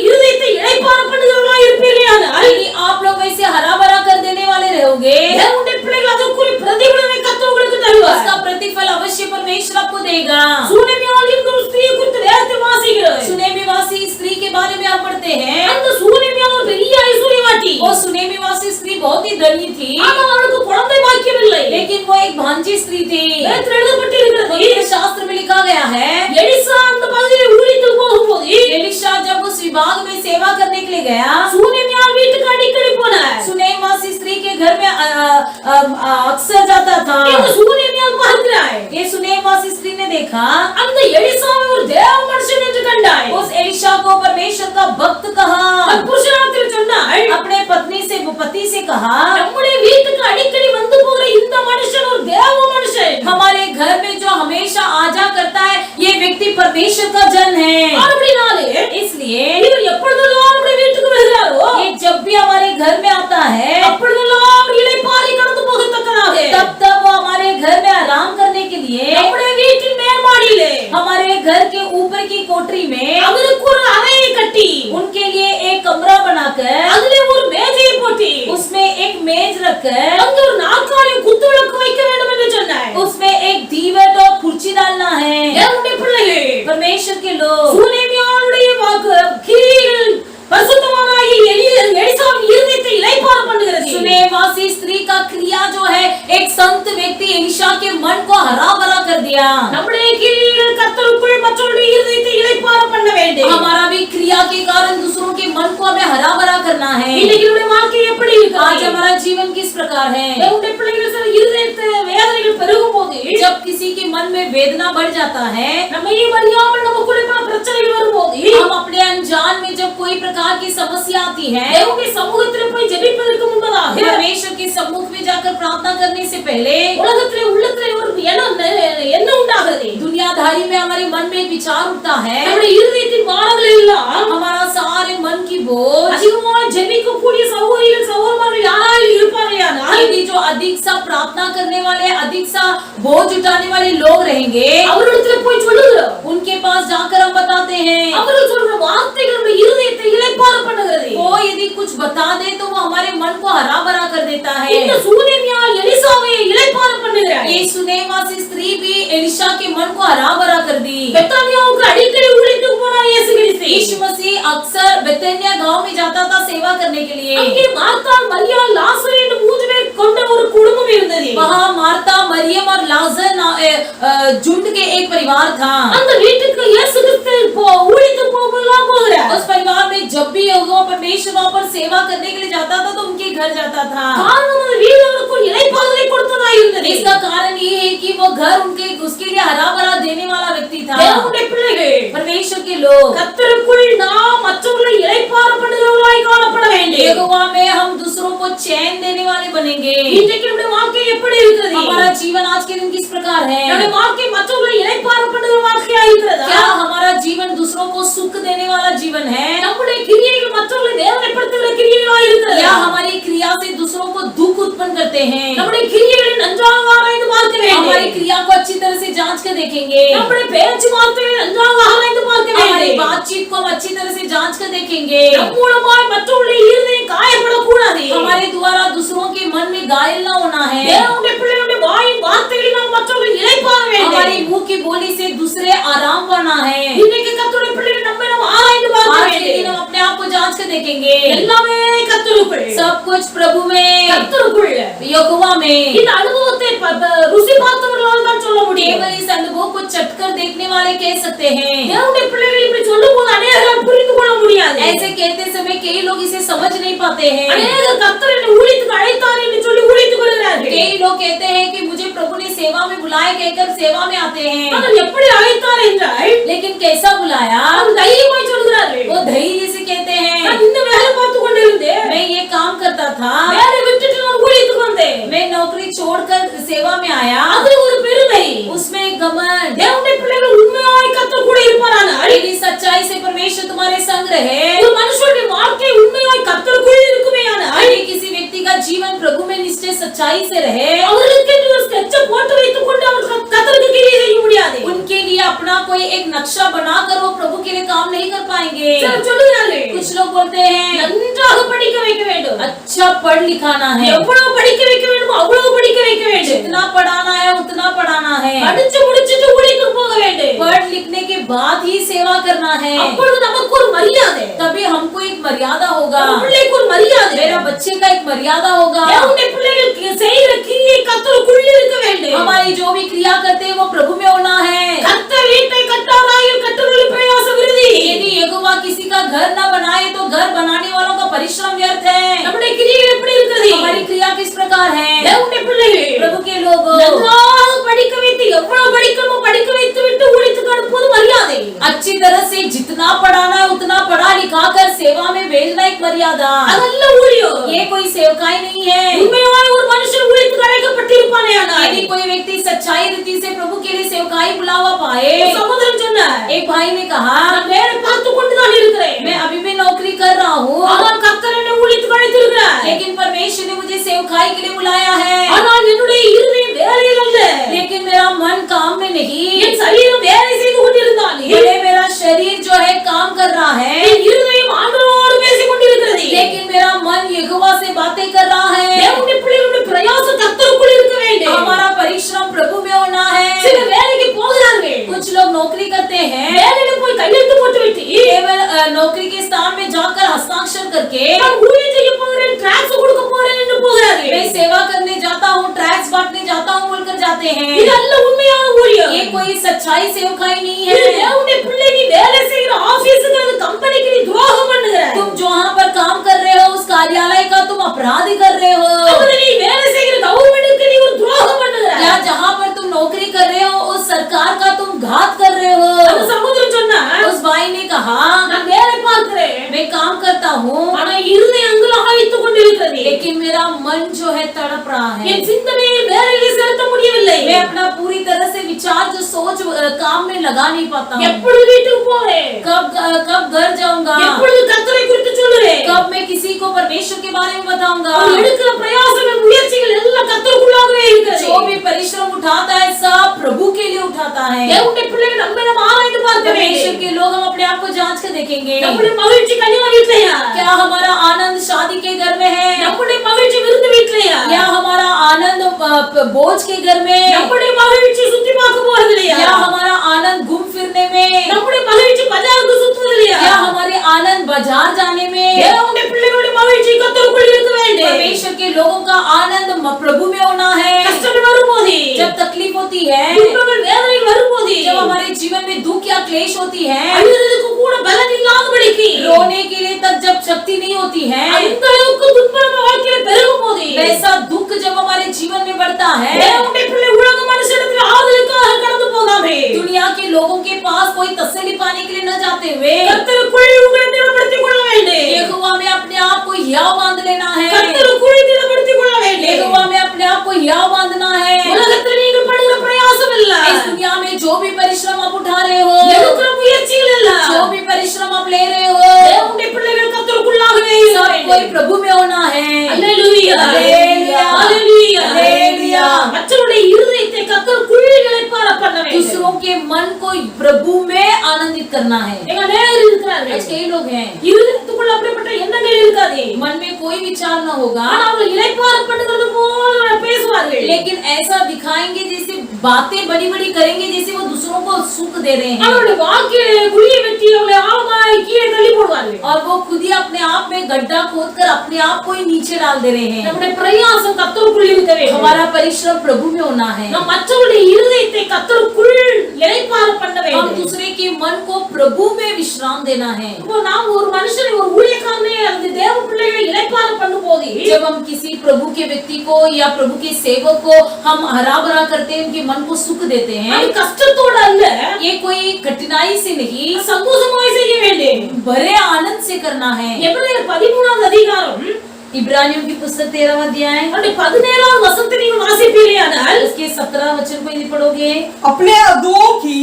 இருதயத்தை இளைப்பாற பண்ணுகிறவர்களாய் இருப்பீர்களானால் यदि आप लोग वैसे हरा भरा कर देने वाले रहोगे, தேவனுடைய பிள்ளைகள் அதற்குரிய பிரதிபலனை கர்த்தர் உங்களுக்கு தருவார்। उसका प्रतिफल अवश्य परमेश्वर आपको देगा। சூனேமியால் இருக்கும் ஸ்திரியை குறித்து வேதத்தில் வாசிக்கிறோம்। सुनेमीवासी स्त्री के बारे में आप पढ़ते हैं। அந்த சூனேமியால் ஒரு பெரிய ஐஸ்வர்யவாட்டி। वो सुनेमीवासी स्त्री बहुत ही धनी थी, ஆனால் அவளுக்கு குழந்தை பாக்கியம் இல்லை। लेकिन वो एक भांजी स्त्री थी। வேதத்தில் எழுதப்பட்டிருக்கிறது, पवित्र शास्त्र में लिखा गया है, எலிசா அந்த பகுதியில் ஊழியத்துக்கு போகும்போது एलीशा जब उस विभाग में सेवा करने के लिए गया, சூனேமியால் வீட்டுக்கு அடிக்கடி போனார்। सुनेमवासी स्त्री के घर में अक्सर जाता था। இந்த சூனேமியால் பார்க்கிறாய், ये सुनेमवासी स्त्री ने देखा, அந்த எலிசாவை ஒரு தேவ மனுஷன் என்று கண்டாய்। उस एलीशा को परमेश्वर का भक्त कहा। தன் புருஷனிடத்தில் சொன்னாள், अपने पति से कहा, நம்முடைய வீட்டுக்கு அடிக்கடி வந்து போகிற இந்த மனுஷன் ஒரு தேவ மனுஷன்। हमारे घर में जो हमेशा आजा करता है, ये व्यक्ति परमेश्वर का जन है। அப்படினாலே इसलिए இவர் எப்பொழுதெல்லாம் நம்முடைய வீட்டுக்கு வருகிறாரோ ये जब भी हमारे घर में आता है, அப்பொழுதெல்லாம் இளைப்பாறி கடந்து போகத்தக்கதாக तब तब वो हमारे घर में आराम करने के लिए நம்முடைய வீட்டின் மேல்மாடியிலே हमारे घर के ऊपर की कोठरी में அவருக்கு ஒரு அறையை கட்டி उनके लिए एक कमरा बनाकर அதிலே ஒரு மேஜையை போட்டு उसमें एक मेज रखकर அங்கே ஒரு நாற்காலியும் குத்துவிளக்கு வைக்க வேண்டும் என்று சொன்னார்। उसमें एक दीवट और कुर्सी डालना है। தேவனுடைய பிள்ளைகள், परमेश्वर के लोग, சூனேமியாளுடைய கிரியைகள் பரிசுத்தவானாகிய எலிசாவின் இருதயத்தை இளைப்பாற பண்ணுகிறது। सुनेमवासी स्त्री का क्रिया जो है, एक संत व्यक्ति एलीशा के मन को हरा भरा कर दिया। நம்முடைய கிரியைகள் கர்த்தருக்குள் மற்றவருடைய இருதயத்தை இளைப்பாற பண்ண வேண்டும்। हमारा भी क्रिया के कारण दूसरों के मन को हमें हरा भरा करना है। இன்னைக்கு நம்முடைய வாழ்க்கை எப்படி आज இருக்கு? हमारा जीवन किस प्रकार है? தேவனுடைய பிள்ளைகள் சில இருதயத்தை வேதனைகள் பெருகும் போது जब किसी के मन में वेदना बढ़ जाता है, நம்மையே அறியாமல் நமக்குள்ளே பல பிரச்சனைகள் வரும்போது हम अपने अनजान में जब कोई प्रकार की समस्या आती है, தேவனுடைய சமூகத்தில் போய் ஜெபிப்பதற்கு முன்பதாக परमेश्वर के सम्मुख में जाकर प्रार्थना करने से पहले உலகத்திலே உள்ளத்திலே ஒரு என்ன உண்டாகிறது? दुनियादारी में हमारे मन में एक विचार उठता है, நம்முடைய இருதயத்தின் பாரங்கள் எல்லாம் हमारा सारे मन की बोझ, அதிகமாக ஜெபிக்கக்கூடிய சகோதரிகள் சகோதரர்கள் யாராவது இருப்பார்களானால் यदि जो अधिक सा प्रार्थना करने वाले, अधिक सा बोझ उठाने वाले लोग रहेंगे, அவரிடத்துல போய் சொல்லுகிறோம்। उनके पास जाकर हम बताते हैं, அவர்கள் சொல்ற வார்த்தைகள் நம்முடைய இருதயத்தை இளைப்பாற பண்ணுகிறது। वो यदि कुछ बता दे तो वो हमारे मन को हरा भरा कर देता है। இந்த சூனேமியால் எலிசாவை இளைப்பாற பண்ணுகிறார்। ये सुनेमवासी स्त्री भी एलीशा के मन को हरा भरा कर दी। பெத்தானியாவுக்கு அடிக்கடி ஊழியத்துக்கு போனார் இயேசு கிறிஸ்து। यीशु मसीह अक्सर बेतनिया गांव में जाता था सेवा करने के लिए। அங்கே மார்த்தாள் மரியாள் லாசரு என்று 3 பேர் கொண்ட ஒரு குடும்பம் இருந்தது। वहाँ मार्ता, मरियम और लाजर झुंड के एक परिवार था। அந்த வீட்டுக்கு இயேசு கிறிஸ்து ஊழியத்துக்கு போகும்போதெல்லாம் போகிறார்। उस परिवार में जब भी वो परमेश्वर वहाँ पर सेवा करने के लिए जाता था तो उनके घर जाता था। காரணம் அந்த வீடு அவருக்கு இளைப்பாறுதலை கொடுத்ததா இருந்தது। इसका कारण ये है कि वो घर उसके लिए हरा भरा देने वाला व्यक्ति था। தேவனுடைய பிள்ளைகள், परमेश्वर के लोग, கர்த்தருக்குள் நாம் மற்றவர்களை இளைப்பாற பண்ணுகிறவர்களாய் காணப்பட வேண்டும்। यहोवा में हम दूसरों को चैन देने वाले बनेंगे। இன்றைக்கு நம்முடைய வாழ்க்கை எப்படி இருக்கிறது? हमारा जीवन आज के दिन किस प्रकार है? நம்முடைய வாழ்க்கை மற்றவர்களை இளைப்பாற பண்ணுகிற வாழ்க்கையா இருக்கிறதா? क्या हमारा जीवन दूसरों को सुख देने वाला जीवन है? நம்முடைய கிரியைகள் மற்றவர்களை வேதனைப்படுத்துகிற கிரியைகளா இருக்கிறதா? या हमारी दूसरों को दुख उत्पन्न करते हैं। நம்முடைய கிரியைகளை நன்றாக ஆராய்ந்து பார்க்க வேண்டும். हमारी क्रिया को अच्छी तरह से जांच कर देखेंगे। நம்முடைய பேச்சு வார்த்தைகளை நன்றாக ஆராய்ந்து பார்க்க हमारी வேண்டும். बातचीत को हम अच्छी तरह से जांच कर देखेंगे। நம் மூலமாய் மற்றவர்களுடைய இருதயம் காயப்படக்கூடாது. हमारे द्वारा दूसरों के मन में घायल न होना है। தேவனுடைய பிள்ளைகளுடைய வாயின் வார்த்தைகளை நாம் மற்றவர்கள் இளைப்பாற வேண்டும். हमारी मुंह की बोली से दूसरे आराम पाना है। இன்னைக்கு கர்த்தருடைய பிள்ளைகள் நம்மை நாம் ஆராய்ந்து பார்க்க आज के दिन வேண்டும். हम अपने आप को जांच कर देखेंगे। எல்லாமே கர்த்தருக்குள், सब कुछ प्रभु में, கர்த்தருக்குள். यहोवा में। இந்த அனுபவத்தை ருசி பார்த்தவர்களால் தான் சொல்ல முடியும். केवल इस अनुभव को चटकर देखने वाले कह सकते हैं। தேவனுடைய பிள்ளைகள் இப்படி சொல்லும்போது அநேகரால் புரிந்து கொள்ள முடியாது. ऐसे कहते समय कई लोग इसे समझ नहीं पाते हैं। அநேகர் கர்த்தர் என்னை ஊழியத்துக்கு அழைத்தார் என்று சொல்லி ஊழியத்துக்கு வருகிறார்கள். कई लोग कहते हैं कि मुझे प्रभु ने सेवा में बुलाया कहकर सेवा में आते हैं। ஆனால் எப்படி அழைத்தார் என்றால் लेकिन कैसा बुलाया? அவர் தைரியமாய் சொல்கிறார்கள். वो धैर्य से कहते हैं, நான் இந்த வேலை பார்த்து கொண்டிருந்தேன். मैं ये काम करता था, வேலை விட்டுட்டு நான் ஊழியத்துக்கு வந்தேன். मैं नौकरी छोड़कर सेवा में आया। அது ஒரு பெருமை. उसमें एक घमंड। தேவனுடைய பிள்ளைகள் உண்மையாய் கர்த்தர் கூட இருப்பாரானால் यदि सच्चाई से परमेश्वर तुम्हारे संग रहे, ஒரு மனுஷனுடைய வாழ்க்கை உண்மையாய் கர்த்தருக்குள் இருக்குமேயானால் यदि किसी व्यक्ति का जीवन प्रभु में निष्ठा सच्चाई से रहे, அவர்களுக்கு ஒரு ஸ்கெட்ச் போட்டு வைத்துக் கொண்டு அவர் கர்த்தருக்கு கிரியை செய்ய முடியாது. उनके लिए अपना कोई एक नक्शा बनाकर वो प्रभु के लिए काम नहीं कर पाएंगे। சிலர் சொல்லுகிறார்கள், कुछ लोग बोलते हैं நன்றாக படிக்க வைக்க வேண்டும். अच्छा पढ़ लिखाना है, எவ்வளவு படிக்க வைக்க வேண்டுமோ அவ்வளவு படிக்க வைக்க வேண்டும். जितना पढ़ाना है उतना पढ़ाना है, படிச்சு முடிச்சிட்டு ஊழியத்துக்கு போக வேண்டும். पढ़ लिखने के बाद ही सेवा करना है। அப்பொழுது நமக்கு ஒரு மரியாதை, तभी हमको एक मर्यादा होगा, நம்ம பிள்ளைக்கு ஒரு மரியாதை, मेरा बच्चे का एक मर्यादा होगा। தேவனுடைய பிள்ளைகள் செய்கிற கிரியை கர்த்தருக்குள் இருக்க வேண்டும். हमारी जो भी क्रिया करते हैं वो प्रभु में होना है। கர்த்தர் வீட்டை கட்டாராயில் கர்த்தருடைய பிரயாசம் விருதி. यदि यहोवा किसी का घर न बनाए तो घर बनाने वालों का परिश्रम व्यर्थ है। நம்முடைய கிரியைகள் எப்படி இருக்கிறது? हमारी क्रिया किस प्रकार है? தேவனுடைய பிள்ளைகள் प्रभु के लोग நன்றாக படிக்க வைத்து எவ்வளவு படிக்கணுமோ படிக்க வைத்து விட்டு ஊழியத்துக்கு அனுப்புவது மரியாதை. अच्छी तरह से जितना पढ़ाना है उतना पढ़ा लिखा कर सेवा में भेजना एक मर्यादा। அதல்ல ஊழியம். ये कोई सेवकाई नहीं है। உண்மையாய் ஒரு மனுஷன் ஊழியத்துக்கு அழைக்கப்பட்டிருப்பானேயானால் यदि कोई व्यक्ति सच्चाई रीति से प्रभु के लिए सेवकाई बुलावा पाए, சகோதரன் சொன்னார், एक भाई ने कहा நான் வேலை பார்த்து கொண்டுதான் இருக்கிறேன். मैं अभी भी नौकरी कर रहा हूँ, ஆனால் கர்த்தர் என்னை ஊழியத்துக்கு அழைத்திருக்கிறார். लेकिन परमेश्वर ने मुझे सेवकाई के लिए बुलाया है। ஆனால் என்னுடைய இருதயம் வேலையில் அல்ல. लेकिन मेरा मन काम में नहीं, என் சரீரம் வேலை செய்து கொண்டிருந்தாலே भले मेरा शरीर जो है काम कर रहा है, என் இருதயம் ஆண்டவரோடு பேசிக் கொண்டிருக்கிறது. लेकिन मेरा मन यहोवा से बातें कर रहा है। தேவனுடைய பிள்ளைகளுடைய பிரயாசம் கர்த்தருக்குள் இருக்க வேண்டும். हमारा परिश्रम प्रभु में होना है। சில வேலைக்கு போகிறார்கள். कुछ लोग नौकरी करते हैं, வேலையில போய் கையெழுத்து போட்டு விட்டு केवल नौकरी के स्थान में जाकर हस्ताक्षर करके நான் ஊழியம் செய்ய போகிறேன், ட்ராக்ஸ் கொடுக்க போறேன் என்று போகிறார்கள். मैं सेवा करने जाता हूँ, ट्रैक्स बांटने जाता हूँ बोलकर जाते हैं। இது அல்ல உண்மையான ஊழியம். ये कोई सच्चाई सेवकाई नहीं இது है। தேவனுடைய பிள்ளை நீ வேலை செய்கிற ஆபீஸுக்கு அந்த கம்பெனிக்கு நீ துரோகம் பண்ணுகிற. तुम जहाँ पर काम कर रहे हो उस कार्यालय का तुम अपराध कर रहे हो, அல்லது நீ வேலை செய்கிற கவர்மெண்ட்டுக்கு நீ ஒரு துரோகம் பண்ணுகிற. या जहाँ पर तुम नौकरी कर रहे हो उस सरकार का तुम घात कर रहे அந்த हो। சகோதரன் சொன்னா, उस भाई ने कहा நான் வேலை பார்க்கிறேன், मैं काम करता हूँ, ஆனா இருதயம் அங்கலாக வைத்துக் கொண்டிருக்கிறது. लेकिन मेरा मन जो है तड़प रहा है। என் சிந்தனையை வேலையில் செலுத்த முடியவில்லை. मैं अपना पूरी तरह से विचार जो सोच काम में लगा नहीं पाता हूँ। எப்பொழுது வீட்டுக்கு போறேன், कब घर जाऊंगा, எப்பொழுது கர்த்தரை குறித்து சொல்லுறேன், कब मैं किसी को परमेश्वर के बारे में बताऊंगा। அவன் எடுக்கிற பிரயாசங்கள் முயற்சிகள் எல்லாம் கர்த்தருக்குள்ளாகவே இருக்கிறது. जो भी परिश्रम उठाता है सब प्रभु के लिए उठाता है। தேவனுடைய பிள்ளைகள் நம்மை நாம் ஆராய்ந்து பார்க்க परमेश्वर வேண்டும். के लोग हम अपने आप को जांच कर देखेंगे। நம்முடைய மகிழ்ச்சி கல்யாண வீட்லயா, क्या हमारा आनंद शादी के घर में है, நம்முடைய மகிழ்ச்சி விருந்து வீட்லயா, या हमारा आनंद बोझ के घर में, நம்முடைய மகிழ்ச்சி சுத்தி பார்க்க போறதுலயா, या हमारा आनंद घूम फिरने में, நம்முடைய மகிழ்ச்சி பஜாருக்கு சுத்துவதிலயா. या हमारे आनंद बाजार जाने में। தேவனுடைய பிள்ளைகளுடைய மகிழ்ச்சி கர்த்தருக்குள் இருக்க வேண்டும். परमेश्वर के लोगों का आनंद प्रभु में होना है। கஷ்டங்கள் வரும்போது, जब तकलीफ होती है, துன்பங்கள் வேதனைகள் வரும்போது, जब हमारे जीवन में दुख या क्लेश होती है, அழுகிறதுக்கு கூட பலன் இல்லாதபடிக்கு, रोने के लिए तक जब शक्ति नहीं होती है, அந்த அளவுக்கு துன்பம் நம்ம வாழ்க்கையில பெருகும் போது, वैसा दुख जब हमारे जीवन में बढ़ता है, தேவனுடைய பிள்ளை உலக மனுஷனிடத்தில் ஆறுதலுக்காக கடந்து போகாமே, दुनिया के लोगों के पास कोई तसल्ली पाने के लिए न जाते हुए கர்த்தருக்குள் உங்களை திடப்படுத்திக் கொள்ள வேண்டும். यहोवा में अपने आप को हियाव बांध लेना है। கர்த்தருக்குள் திடப்படுத்திக் கொள்ள வேண்டும். यहोवा में अपने आप को हियाव बांधना है। உலகத்தில் நீங்கள் படுகிற பிரயாசம் இல்ல, इस दुनिया में जो भी परिश्रम आप उठा रहे हो, எடுக்கிற முயற்சிகள் இல்ல, जो भी परिश्रम आप ले रहे हो, தேவனுடைய பிள்ளைகள் கர்த்தருக்குள்ளாகவே இருக்க सब வேண்டும். कोई प्रभु में होना है। அல்லேலூயா அல்லேலூயா அல்லேலூயா அல்லேலூயா மற்றவருடைய இருதயத்தை கர்த்தருக்குள் இளைப்பாற பண்ண வேண்டும் दूसरों के मन को प्रभु में आनंदित करना है। எங்க நேரர் இருக்கிறார்கள் आज कई लोग हैं இருதயத்துக்குள்ள அப்படிப்பட்ட எண்ணங்கள் இருக்காதே मन में कोई विचार न होगा, ஆனா அவங்க இளைப்பாற பண்ணுகிறது போல பேசுவார்கள் लेकिन ऐसा दिखाएंगे जैसे बातें बड़ी बड़ी करेंगे जैसे वो दूसरों को सुख दे रहे हैं, அவருடைய வாழ்க்கையை குழியை வெட்டி அவளை ஆழமாய் கீழே தள்ளி போடுவார்கள் और वो खुद ही अपने आप में गड्ढा खोदकर अपने आप को ही नीचे डाल दे रहे हैं। நம்முடைய பிரயாசம் கர்த்தருக்குள் இருக்க வேண்டும் हमारा परिश्रम प्रभु में होना है। நாம் மற்றவருடைய இருதயத்தை கர்த்தருக்குள் இளைப்பாற பண்ண हम வேண்டும் दूसरे के मन को प्रभु में विश्राम देना है। இப்போ நாம் ஒரு மனுஷனை ஒரு ஊழியக்காரனை அந்த தேவ பிள்ளைகளை இளைப்பாற பண்ணும்போது जब हम किसी प्रभु के व्यक्ति को या प्रभु के सेवक को हम हरा भरा करते हैं, उनके मन को सुख देते हैं, அது கஷ்டத்தோட அல்ல ये कोई कठिनाई से नहीं சந்தோஷமாய் செய்ய வேண்டும் बड़े आनंद से करना है। எபிரேயர் 13வது அதிகாரம் इब्रानियों की पुस्तक 13वां अध्याय அவருடைய 17வது வசனத்தை நீங்கள் வாசிப்பீர்களானால் उसके 17 वचन को यदि पढ़ोगे, अपने अगुओं की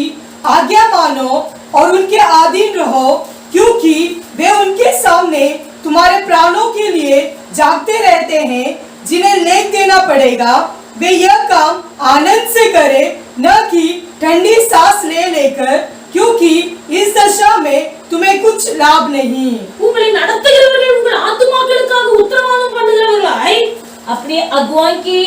आज्ञा मानो और उनके अधीन रहो, क्योंकि वे उनके सामने तुम्हारे प्राणों के लिए जागते रहते हैं, जिन्हें लेख देना पड़ेगा। वे यह काम आनंद से करें, न कि ठंडी सांस ले लेकर, क्योंकि इस दशा में तुम्हें कुछ लाभ नहीं। உங்களை நடத்துகிறவர்கள் உங்கள் ஆத்துமாக்களுக்காக உத்தரவாதம் பண்ணுகிறவர்களாய் अपने अगुआ की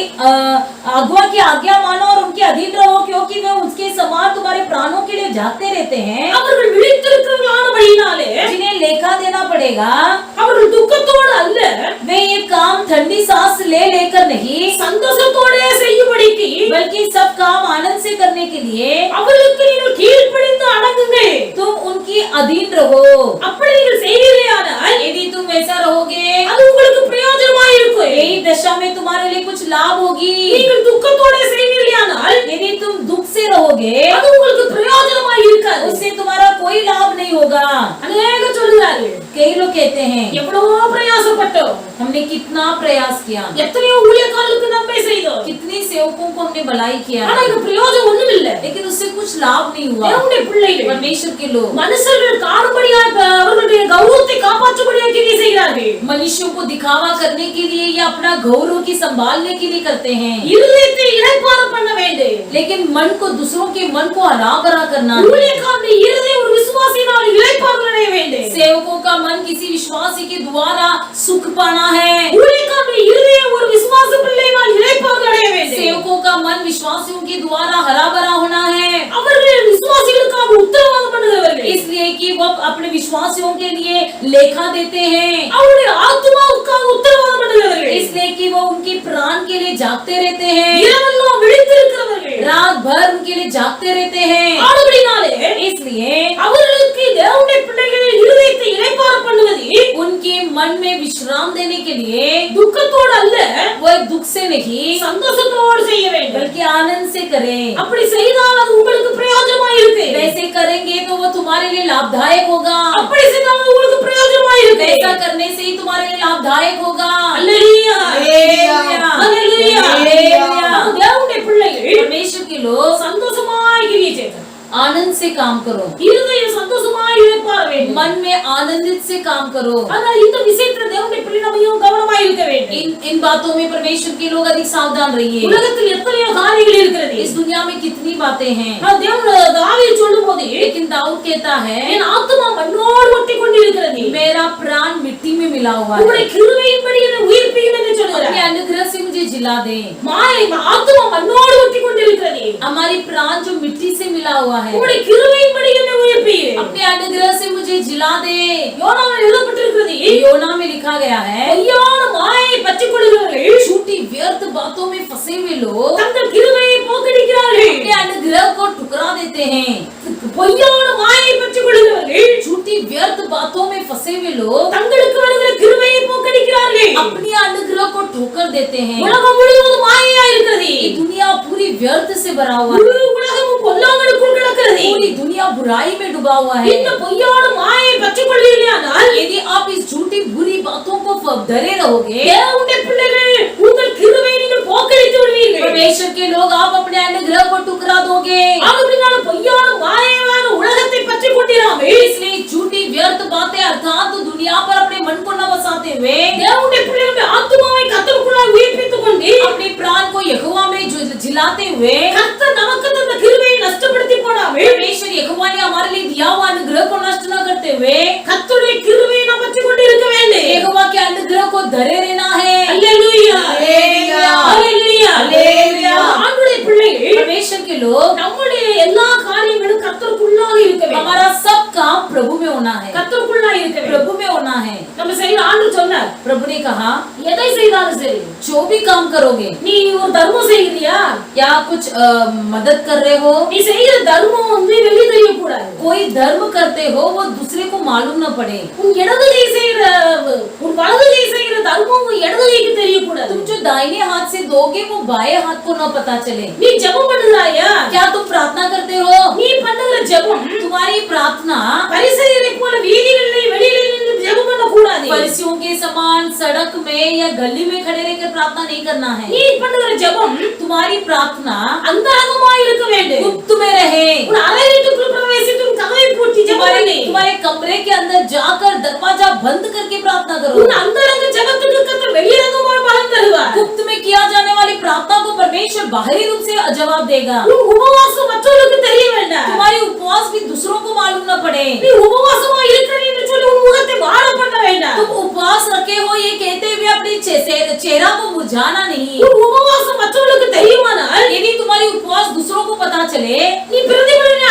आज्ञा मानो और उनके अधीन रहो, क्योंकि वे उसके समान तुम्हारे प्राणों के लिए जागते रहते हैं, அவர்கள் விழித்திருக்கிறவர்களானபடியினாலே जिन्हें लेखा देना पड़ेगा। அவர்கள் துக்கத்தோடு அல்ல वे ये काम ठंडी सांस ले लेकर नहीं, சந்தோஷத்தோட செய்யும்படிக்கு बल्कि सब काम आनंद से करने के लिए அவர்களுக்கு நீங்கள் கீழ்ப்படிந்து அடங்குங்கள் तुम उनकी अधीन रहो। அப்படி நீங்கள் செய்வீர்களானால் यदि तुम ऐसा रहोगे, அது உங்களுக்கு பிரயோஜனமாய் இருக்கும் यही दशा में तुम्हारे लिए कुछ लाभ होगी। நீங்கள் துக்கத்தோட செய்வீர்களானால் यदि तुम दुख से रहोगे, அது உங்களுக்கு பிரயோஜனமாய் இருக்காது उससे तुम्हारा कोई लाभ नहीं होगा। अनेक சொல்கிறார்கள் कई लोग कहते हैं எவ்வளவோ பிரயாசப்பட்டோம் हमने कितना प्रयास किया, எத்தனையோ ஊழியக்காரர்களுக்கு நன்மை செய்தோம் कितने सेवकों को हमने भलाई किया, ஆனா இது பிரயோஜனம் ஒண்ணும் இல்ல लेकिन उससे कुछ लाभ नहीं हुआ। தேவனுடைய பிள்ளைகள் परमेश्वर के लोग மனுஷர்கள் காணும்படியாய் அவர்களுடைய கௌரவத்தை காப்பாற்றும்படியாய் கிரியை செய்கிறார்கள் मनुष्यों को दिखावा करने के लिए या अपना गौरव की संभालने के लिए करते हैं, இருதயத்தை இளைப்பாற பண்ண வேண்டும் लेकिन मन को दूसरों के मन को हरा भरा करना है। ஊழியக்காரனுடைய இருதயம் ஒரு விசுவாசியினால் இளைப்பாற அடைய வேண்டும் सेवकों का मन किसी विश्वासी के द्वारा सुख पाना है। ஊழியக்காரனுடைய இருதயம் ஒரு விசுவாச பிள்ளையினால் இளைப்பாற அடைய வேண்டும் सेवकों का मन विश्वासियों के द्वारा हरा भरा होना है, அவர்கள் விசுவாசிகளுக்காக உத்தரவாதம் பண்ணுகிறவர்கள் इसलिए कि वो अपने विश्वासियों के लिए लेखा देते हैं, அவருடைய ஆத்துமாவுக்காக உத்தரவாதம் பண்ணுகிறவர்கள் इसलिए कि वो उनके प्राण के लिए जागते रहते हैं, இரவெல்லாம் விழித்திருக்கிறவர்கள் रात भर उनके लिए जागते रहते हैं। ஆனபடினாலே इसलिए அவர்களுக்கு தேவனுடைய பிள்ளைகள் இருதயத்தை இளைப்பாற பண்ணுவது उनके मन में विश्राम देने के लिए துக்கத்தோடு அல்ல वो एक दुख से नहीं சந்தோஷத்தோடு செய்ய வேண்டும் बल्कि आनंद से करें। அப்படி செய்தால் அது உங்களுக்கு பிரயோஜனமாய் இருக்கு वैसे करेंगे तो वो तुम्हारे लिए लाभदायक होगा, அப்படி செய்தால் அது உங்களுக்கு பிரயோஜனமாய் இருக்கு ऐसा करने से ही तुम्हारे लिए लाभदायक होगा। அல்லேலூயா हालेलुया, அல்லேலூயா हालेलुया। தேவனுடைய பிள்ளைகள் परमेश्वर के लोग சந்தோஷமாய் கிரியை செய்யணும் आनंद से काम करो, இருதயம் சந்தோஷமாய் இளைப்பாற வேண்டும் मन में आनंदित से काम करो। ஆனால் இந்த விஷயத்துல தேவனுடைய பிள்ளை நம்மையும் கவனமாய் இருக்க வேண்டும் इन बातों में परमेश्वर के लोग अधिक सावधान रहिए। உலகத்தில் எத்தனையோ காரியங்கள் இருக்கிறது इस दुनिया में कितनी बातें हैं, தேவன் தாவீது சொல்லும்போது लेकिन दाऊद कहता है என் ஆத்துமா மண்ணோடு ஒட்டி கொண்டிருக்கிறது मेरा प्राण मिट्टी में मिला हुआ है, உம்முடைய கிருபையின்படி என்னை உயிர்ப்பியும் என்று अपने சொல்கிறார் अनुग्रह से मुझे जिला दे। மாயை ஆத்துமா மண்ணோடு ஒட்டி கொண்டிருக்கிறது हमारी प्राण जो मिट्टी से मिला हुआ है, உம்முடைய கிருபையின்படி என்னை உயிர்ப்பியும் अपने अनुग्रह से मुझे जिला दे। யோனாவில் எழுதப்பட்டிருக்கிறது योना में लिखा गया है பொய்யான மாயை பற்றிக் கொள்கிறவர்கள் झूठी व्यर्थ बातों में फंसे हुए लोग தங்கள் கிருபையை போக்கடிக்கிறார்கள் अपने अनुग्रह को ठुकरा देते हैं। பொய்யான மாயை பற்றிக் கொள்கிறவர்கள் झूठी व्यर्थ बातों में फंसे हुए लोग தங்களுக்கு வருகிற கிருபையை போக்கடிக்கிறார்கள் अपनी अनुग्रह को ठोकर देते हैं। உலகம் முழுவதும் மாயையா இருக்கிறது ये दुनिया पूरी व्यर्थ से भरा हुआ है, முழு உலகமும் பொல்லாங்கனுக்குள் கிடக்கிறது पूरी दुनिया बुराई में डूबा हुआ है। இந்த பொய்யான மாயை பற்றிக் கொள்வீர்களானால் यदि आप इस झूठी बुरी बातों को धरे रहोगे, தேவனுடைய பிள்ளைகள் உங்கள் கிருபையை நீங்கள் போக்கடித்து விடுவீர்கள் परमेश्वर के लोग आप अपने अनुग्रह को ठुकरा दोगे। அப்படினால பொய்யான மாயையான உலகத்தை பற்றிக் கொண்டிராமல் इसलिए झूठी व्यर्थ बातें अर्थात दुनिया पर अपने मन को न बसाते हुए परमेश्वर के लोग நம்முடைய எல்லா காரியங்களும் கர்த்தருக்குள்ளாக இருக்க வேண்டும். हमारा सब काम प्रभु में होना है, கர்த்தருக்குள்ளாக இருக்க வேண்டும். प्रभु में होना है। நம்ம செய்யற ஆண்டவர் சொன்னார், प्रभु ने कहा எதை செய்தாலும் சரி, जो भी काम करोगे, நீ ஒரு தர்மம் செய்யறியா, या कुछ मदद कर रहे हो, நீ செய்யற தர்மம் வந்து வெளிய தெரிய கூடாது. कोई धर्म करते हो वो दूसरे को मालूम न पड़े। உன் இடது கை செய்யற உன் வலது கை செய்யற தர்மம் உன் இடது கைக்கு தெரிய கூடாது. तुम जो दाहिने हाथ से दोगे वो बाएं हाथ को न पता चले। நீ ஜெபம் பண்ணுறாயா, क्या तुम प्रार्थना करते हो? நீ பண்ணுகிற ஜெபம் तुम्हारी प्रार्थना பரிசேயரை போல வீதிகளில் வெளியில நின்று ஜெபம் பண்ண கூடாது. फरिसियों के समान सड़क में या गली में खड़े रहकर प्रार्थना नहीं करना है। நீ பண்ணுகிற ஜெபம் तुम्हारी प्रार्थना அந்தரங்கமாய் இருக்க வேண்டும். गुप्त में रहे। உன் அறை வீட்டுக்குள் பிரவேசித்து உன் கதவை பூட்டி ஜெபம் பண்ணு. तुम्हारे कमरे के अंदर जाकर दरवाजा बंद करके प्रार्थना करो। உன் அந்தரங்க ஜெபத்துக்கு கர்த்தர் வெளியரங்கமாய் பலன் தருவார். गुप्त में किया जाने वाली प्रार्थना को परमेश्वर बाहरी रूप से जवाब देगा। உன் உபவாசம் மற்றவர்களுக்கு தெரிய வேண்டாம். तुम्हारी उपवास भी दूसरों को मालूम न पड़े। நீ உபவாசமா இருக்கிற என்று சொல்லி உன் முகத்தை வாட பண்ண வேண்டாம். तुम उपवास रखे हो ये कहते हुए अपने चेहरा को मुरझाना नहीं। உன் உபவாசம் மற்றவர்களுக்கு தெரியுமானால் यदि तुम्हारी उपवास दूसरों को पता चले நீ பிரதிபலனை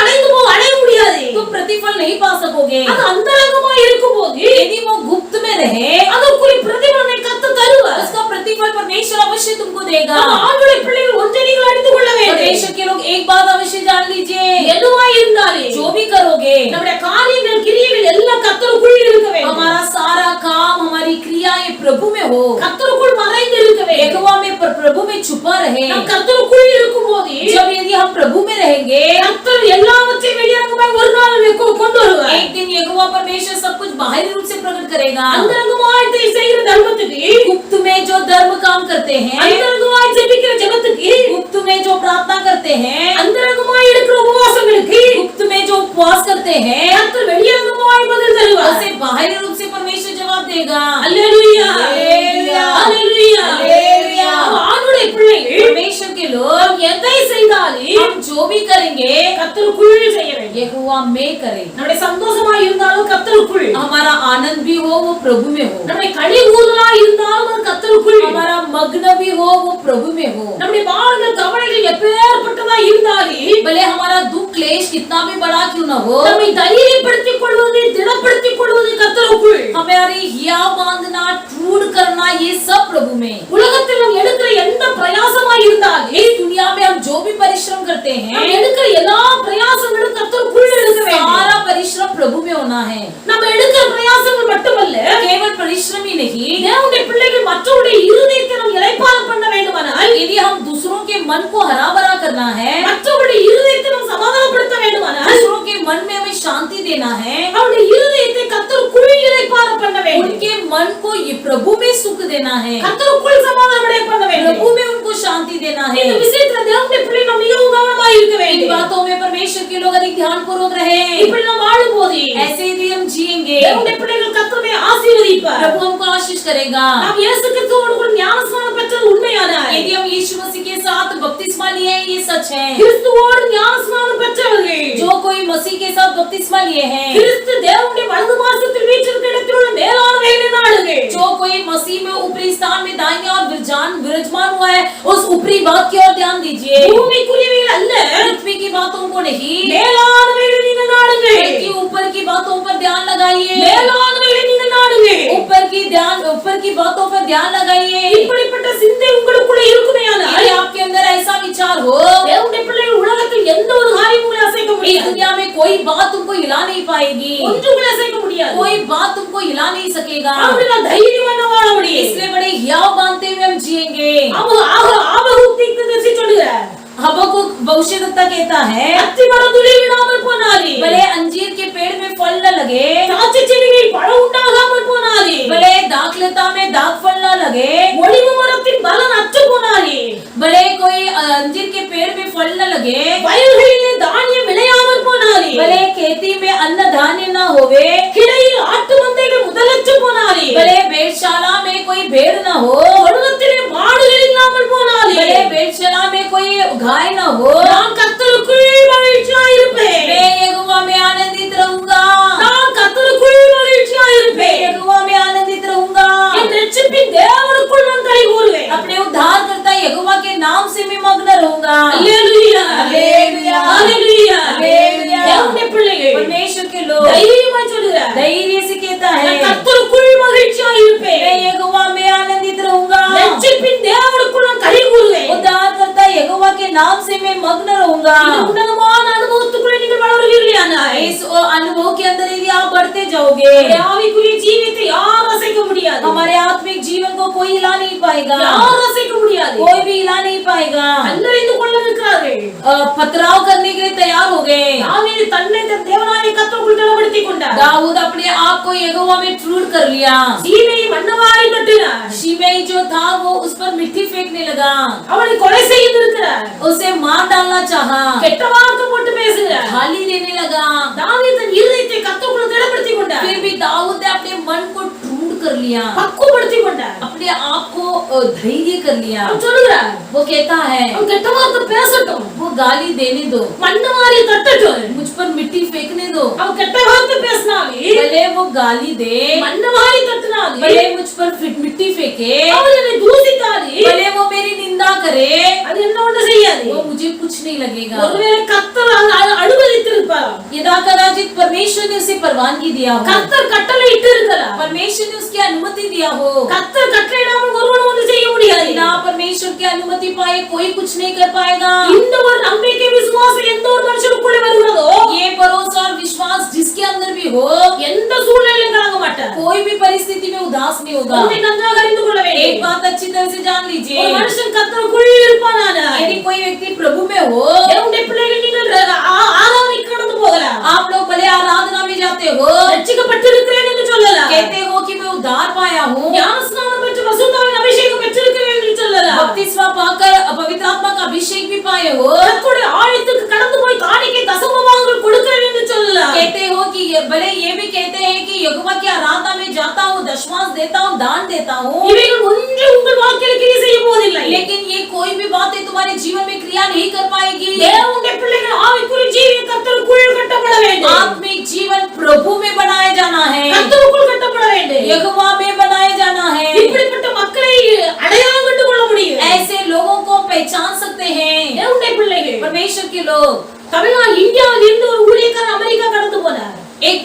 அடைய முடியாது. तुम प्रतिफल नहीं पा सकोगे। அது அந்தரங்கமாய் இருக்கும்போது यदि वो गुप्त में रहे அதற்குரிய பிரதிபலனை கர்த்தர் தருவார். उसका प्रतिफल परमेश्वर अवश्य तुमको देगा। நம்ம ஆண்டவருடைய பிள்ளைகள் ஒன்றை நீங்கள் அறிந்து கொள்ள வேண்டும். परमेश्वर के लोग एक बात अवश्य जान लीजिए, எதுவாய் இருந்தாலும் जो भी करोगे நம்முடைய காரியங்கள் கிரியைகள் எல்லாம் கர்த்தருக்குள் இருக்க வேண்டும். हमारा सारा काम हमारी क्रिया ये प्रभु में हो, கர்த்தருக்குள் மறைந்து இருக்க வேண்டும். यहोवा में प्रभु में छुपा रहे। நாம் கர்த்தருக்குள் இருக்கும்போது जब यदि हम प्रभु में रहेंगे கர்த்தர் எல்லாவற்றையும் வெளியரங்கமாய் ஒரு நாள் கொண்டு வருவார். एक दिन यहोवा परमेश्वर सब कुछ बाहरी रूप से प्रकट करेगा। அந்தரங்கமாய் செய்கிற தர்மத்துக்கு, गुप्त में जो धर्म काम करते हैं, அந்தரங்கமாய் ஜெபிக்கிற ஜெபத்துக்கு, गुप्त में जो प्रार्थना करते हैं, அந்தரங்கமாய் இருக்கிற உபவாசங்களுக்கு गुप्त में जो उपवास करते हैं, கர்த்தர் வெளியரங்கமாய் பதில் தருவார். उसे बाहरी रूप से परमेश्वर जवाब देगा। அல்லேலூயா, அல்லேலூயா, அல்லேலூயா, அல்லேலூया। ஆண்டவருடைய பிள்ளைகள் परमेश्वर के लोग நாம் எதை செய்தாலும் हम जो भी करेंगे கர்த்தருக்குள் செய்ய வேண்டும். यहोवा में करें। நம்முடைய சந்தோஷமாய் இருந்தாலும் கர்த்தருக்குள், हमारा आनंद भी हो वो प्रभु में हो, நம்முடைய களி ஊதலாய் இருந்தாலும் அது கர்த்தருக்குள், हमारा मग्न भी हो वो प्रभु में हो। நம்முடைய பாரங்கள் கவலைகள் எப்பேற்பட்டதாய் இருந்தாலும் भले हमारा दुख क्लेश कितना भी बड़ा क्यों न हो, நம்மை தைரியப்படுத்திக் கொள்வது, திடப்படுத்திக் கொள்வது கர்த்தருக்குள். हमारी हिया बांधना ट्रूड करना ये सब प्रभु में। உலகத்தில் நாம் எடுக்கிற எந்த பிரயாசமாய் இருந்தாலும் इस दुनिया में हम जो भी परिश्रम करते நாம் हैं எடுக்கிற எல்லா பிரயாசங்களும் கர்த்தருக்குள் எடுக்க வேண்டும். सारा परिश्रम प्रभु में होना है। நம்ம எடுக்கிற பிரயாசங்கள் மட்டுமல்ல, केवल परिश्रम ही नहीं, தேவனுடைய பிள்ளைகள் மற்றவருடைய இருதயத்தை நாம் இளைப்பாறுதல் பண்ண வேண்டுமானால், यदि हम दूसरों के मन को हरा भरा करना है, மற்றவருடைய இருதயத்தை நாம் சமாதானப்படுத்த வேண்டுமானால், दूसरों के मन में हमें शांति देना है, அவருடைய இருதயத்தை கர்த்தருக்குள் இளைப்பாறுதல் பண்ண வேண்டும். उनके मन को ये प्रभु में सुख देना है, கர்த்தருக்குள் சமாதானம் பண்ண வேண்டும். प्रभु में उनको शांति देना है। இந்த விஷயத்துல தேவனுடைய பிள்ளை நாம் மிகவும் கவனமாய் இருக்க इन வேண்டும். बातों में परमेश्वर के लोग अधिक ध्यान पूर्वक रहे। இப்படி நாம் வாழும்போது ऐसे यदि हम जिएंगे தேவனுடைய பிள்ளைகள் கர்த்தரை ஆசீர்வதிப்பார். प्रभु हमको आशीष करेगा। நாம் இயேசு கிறிஸ்துவோடு கூட ஞானஸ்நானம் பெற்றது உண்மையானாய், यदि हम यीशु मसीह के साथ बपतिस्मा लिए हैं, ये सच है। கிறிஸ்துவோடு ஞானஸ்நானம் பெற்றவர்கள், जो कोई मसीह के साथ बपतिस्मा लिए हैं, கிறிஸ்து தேவனுடைய வலது மார்க்கத்தில் வீற்றிருக்கிற இடத்தில் உள்ள மேலானவைகளை நாடுங்கள். जो कोई मसीह में ऊपरी स्थान में दाहिने और विराजमान हुआ है, उस ऊपरी बात की ओर ध्यान दीजिए। பூமிக்குரியவைகள் அல்ல, पृथ्वी की बातों को नहीं, மேலானவைகளை நீங்கள் நாடுங்கள். बल्कि ऊपर की बातों पर ध्यान लगाइए। மேலானவைகளை நீங்கள் நாடுங்கள். ऊपर की बातों पर ध्यान लगाइए। இப்படிப்பட்ட சிந்தை உங்களுக்குள்ள இருக்குமேயானால், यदि आपके अंदर ऐसा विचार हो, தேவனுடைய பிள்ளைகள் உலகத்தில் எந்த ஒரு காரியம் உங்களை அசைக்க इस முடியாது. दुनिया में कोई बात तुमको हिला नहीं पाएगी, ஒன்று உங்களை அசைக்க முடியாது. कोई बात तुमको हिला नहीं सकेगा। அவர்கள் தைரியமாக வாழ முடியும். इसलिए बड़े हियाव बांधते हुए हम जिएंगे। ஆபகுக் தீர்க்கதரிசி சொல்லுகிறார், हबक्कुक भविष्यद्वक्ता कहता है, அத்திமரம் துளிர் விடாமல் போனாலே, भले अंजीर के पेड़ में फल न लगे, திராட்சை செடிகளில் பழம் உண்டாகாமல் போனாலே, भले दाखलता में दाग फल न लगे, ஒலிவ மரத்தின் பலன் அற்று போனாலே, भले कोई अंजीर के पेड़ में फल न लगे, வயல்களிலே தானியம் விளையாமல் போனாலே, भले खेती में अन्न धान्य न होवे, கிடையில் ஆட்டு மந்தைகள் முதலற்று போனாலே, भले भेड़शाला में कोई भेड़ न हो, தொழுவத்திலே மாடுகள் இல்லாமல் போனாலே, भले भेड़शाला में कोई गाय न हो, நான் கர்த்தருக்குள் மகிழ்ச்சியாய் இருப்பேன். मैं यहोवा में आनंदित रहूंगा। நான் கர்த்தருக்குள் மகிழ்ச்சியாய் मैं இருப்பேன். यहोवा में आनंदित रहूंगा। என் ரட்சிப்பின் தேவனுக்குள் நான் களி கூறுவேன். अपने उद्धारकर्ता यहोवा के नाम से मैं मग्न रहूंगा। அல்லேலூயா, कोई हिला नहीं पाएगा, யாரும் அசைக்க முடியாது. कोई भी हिला नहीं पाएगा। கல்லறிந்து கொள்ள இருக்கிறார்கள். पथराव करने के लिए तैयार हो गए। தாவீது தன்னை தேவனாகிய கர்த்தருக்குள் திடப்படுத்திக் கொண்டார். दाऊद अपने आप को यहोवा में ट्रूड कर लिया। சீமையை மண்ணவாரி தட்டினார். शिमेई जो था वो उस पर मिट्टी फेंकने लगा, அவனை கொலை செய்திருக்கிறார். उसे मार डालना चाहा, கெட்ட வார்த்தை போட்டு பேசுகிறார். गाली देने लगा। தாவீது தன் இருதயத்தை கர்த்தருக்குள் திடப்படுத்திக் கொண்டார். फिर भी दाऊद ने अपने मन को ट्रूड कर लिया, பக்குவப்படுத்திக் கொண்டார். अपने आप को धैर्य कर लिया। அவன் சொல்லுகிறார், वो कहता है அவன் கெட்ட வார்த்தை பேசட்டும், वो गाली देने दो, மண்ணவாரி தட்டட்டும். मुझ पर मिट्टी फेंकने दो। அவன் கெட்ட வார்த்தை பேசினாலே, भले वो गाली दे, மண்ணவாரி தட்டினாலே, भले मुझ पर मिट्टी फेंके, அவன் என்னை தூசித்தாலே, भले वो मेरी निंदा करे, அது என்ன ஒன்று செய்யாது. वो मुझे कुछ नहीं लगेगा। ஒருவேளை கர்த்தர் அனுமதித்திருப்பார், यदा कदाचित परमेश्वर ने उसे परवानगी दिया हो, கர்த்தர் கட்டளை இட்டு இருக்கிறார். परमेश्वर ने उसकी अनुमति दिया हो, கர்த்தர் கட்டளையிடாமல் ஒருவனும் ஒன்றும் செய்ய முடியாது. बिना परमेश्वर की अनुमति पाए कोई कुछ नहीं कर पाएगा। இந்த ஒரு நம்பிக்கை விசுவாசம் எந்த ஒரு மனுஷனுக்குள்ளே வருகிறதோ, ये भरोसा और विश्वास जिसके अंदर भी हो, எந்த சூழ்நிலையிலும் கலங்க மாட்டார். कोई भी परिस्थिति में उदास नहीं होगा। ஒன்றை நன்றாக அறிந்து கொள்ள एक வேண்டும், बात अच्छी तरह से जान लीजिए, ஒரு மனுஷன் கர்த்தருக்குள் இருப்பானானால், यदि कोई व्यक्ति प्रभु में हो, தேவனுடைய பிள்ளைகள் நீங்கள் ஆராதனை கடந்து போகலாம், आप लोग भले आराधना में जाते हो, ரட்சிக்கப்பட்டிருக்கிறேன் என்று சொல்லலாம், कहते हो कि मैं उद्धार पाया हूँ, ஞானஸ்நானம் பெற்று பரிசுத்தாவின் அபிஷேகம் பெற்றிருக்கிறேன் என்று சொல்லலாம், बपतिस्मा पाकर पवित्र आत्मा का अभिषेक भी पाए हो, கர்த்தருடைய ஆலயத்துக்கு கடந்து போய் காணிக்கை தசமபாகங்கள் கொடுக்கிறேன் என்று சொல்லலாம். कहते हो कि भले ये भी कहते हैं कि यहोवा की आराधना में जाता हूँ, दशमांश देता हूँ, दान देता हूँ, இவைகள் ஒன்று உங்கள் வாழ்க்கையில் கிரியை செய்ய போவதில்லை. लेकिन ये कोई भी बातें तुम्हारे जीवन में क्रिया नहीं कर पाएगी। தேவனுடைய பிள்ளைகள் ஆவிக்குரிய ஜீவியம் கர்த்தருக்குள் கட்டப்பட வேண்டும், आत्मिक जीवन प्रभु में बनाया जाना है, கர்த்தருக்குள் கட்டப்பட வேண்டும். यहोवा में बनाया जाना है। இப்படிப்பட்ட மக்களை அடையாளம் கண்டு கொள்ள முடியும். ऐसे लोगों को पहचान सकते हैं தேவனுடைய பிள்ளைகள். परमेश्वर के लोग। தமிழ்நாடு இந்தியாவில் இருந்து ஒரு ஊழியக்காரர் அமெரிக்கா கடந்து போனார். एक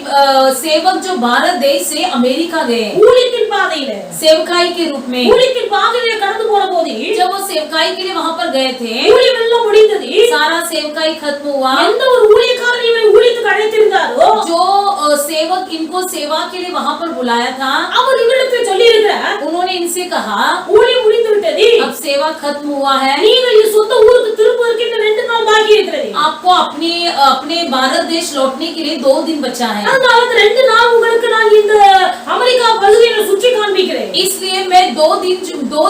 सेवक जो भारत देश से अमेरिका गए ஊழியத்தின் பாதையில, सेवकाई के रूप में, ஊழியத்தின் பாதையில கடந்து போன போது जब वो सेवकाई के लिए वहां पर गए थे, ஊழியம் எல்லாம் முடிந்தது. सारा सेवकाई खत्म हुआ। எந்த ஒரு ஊழியக்காரர் இவரை ஊழியத்துக்கு அழைத்திருந்தாரோ, जो सेवक इनको सेवा के लिए वहां पर बुलाया था, அவர் இவரிடத்தில் சொல்லி இருக்கிறார், उन्होंने इनसे कहा ஊழியம் முடிந்து விட்டது, अब सेवा खत्म हुआ है, நீங்கள் இந்த சொந்த ஊருக்கு திரும்புவதற்கு இன்னும் 2 நாள் பாக்கி இருக்கிறது. आपको अपने भारत देश लौटने के लिए 2 दिन बचा है, அதனால அந்த 2 நாள் உங்களுக்கு நான் இந்த அமெரிக்கா பகுதியை சுற்றி காண்பிக்கிறேன். इसलिए मैं 2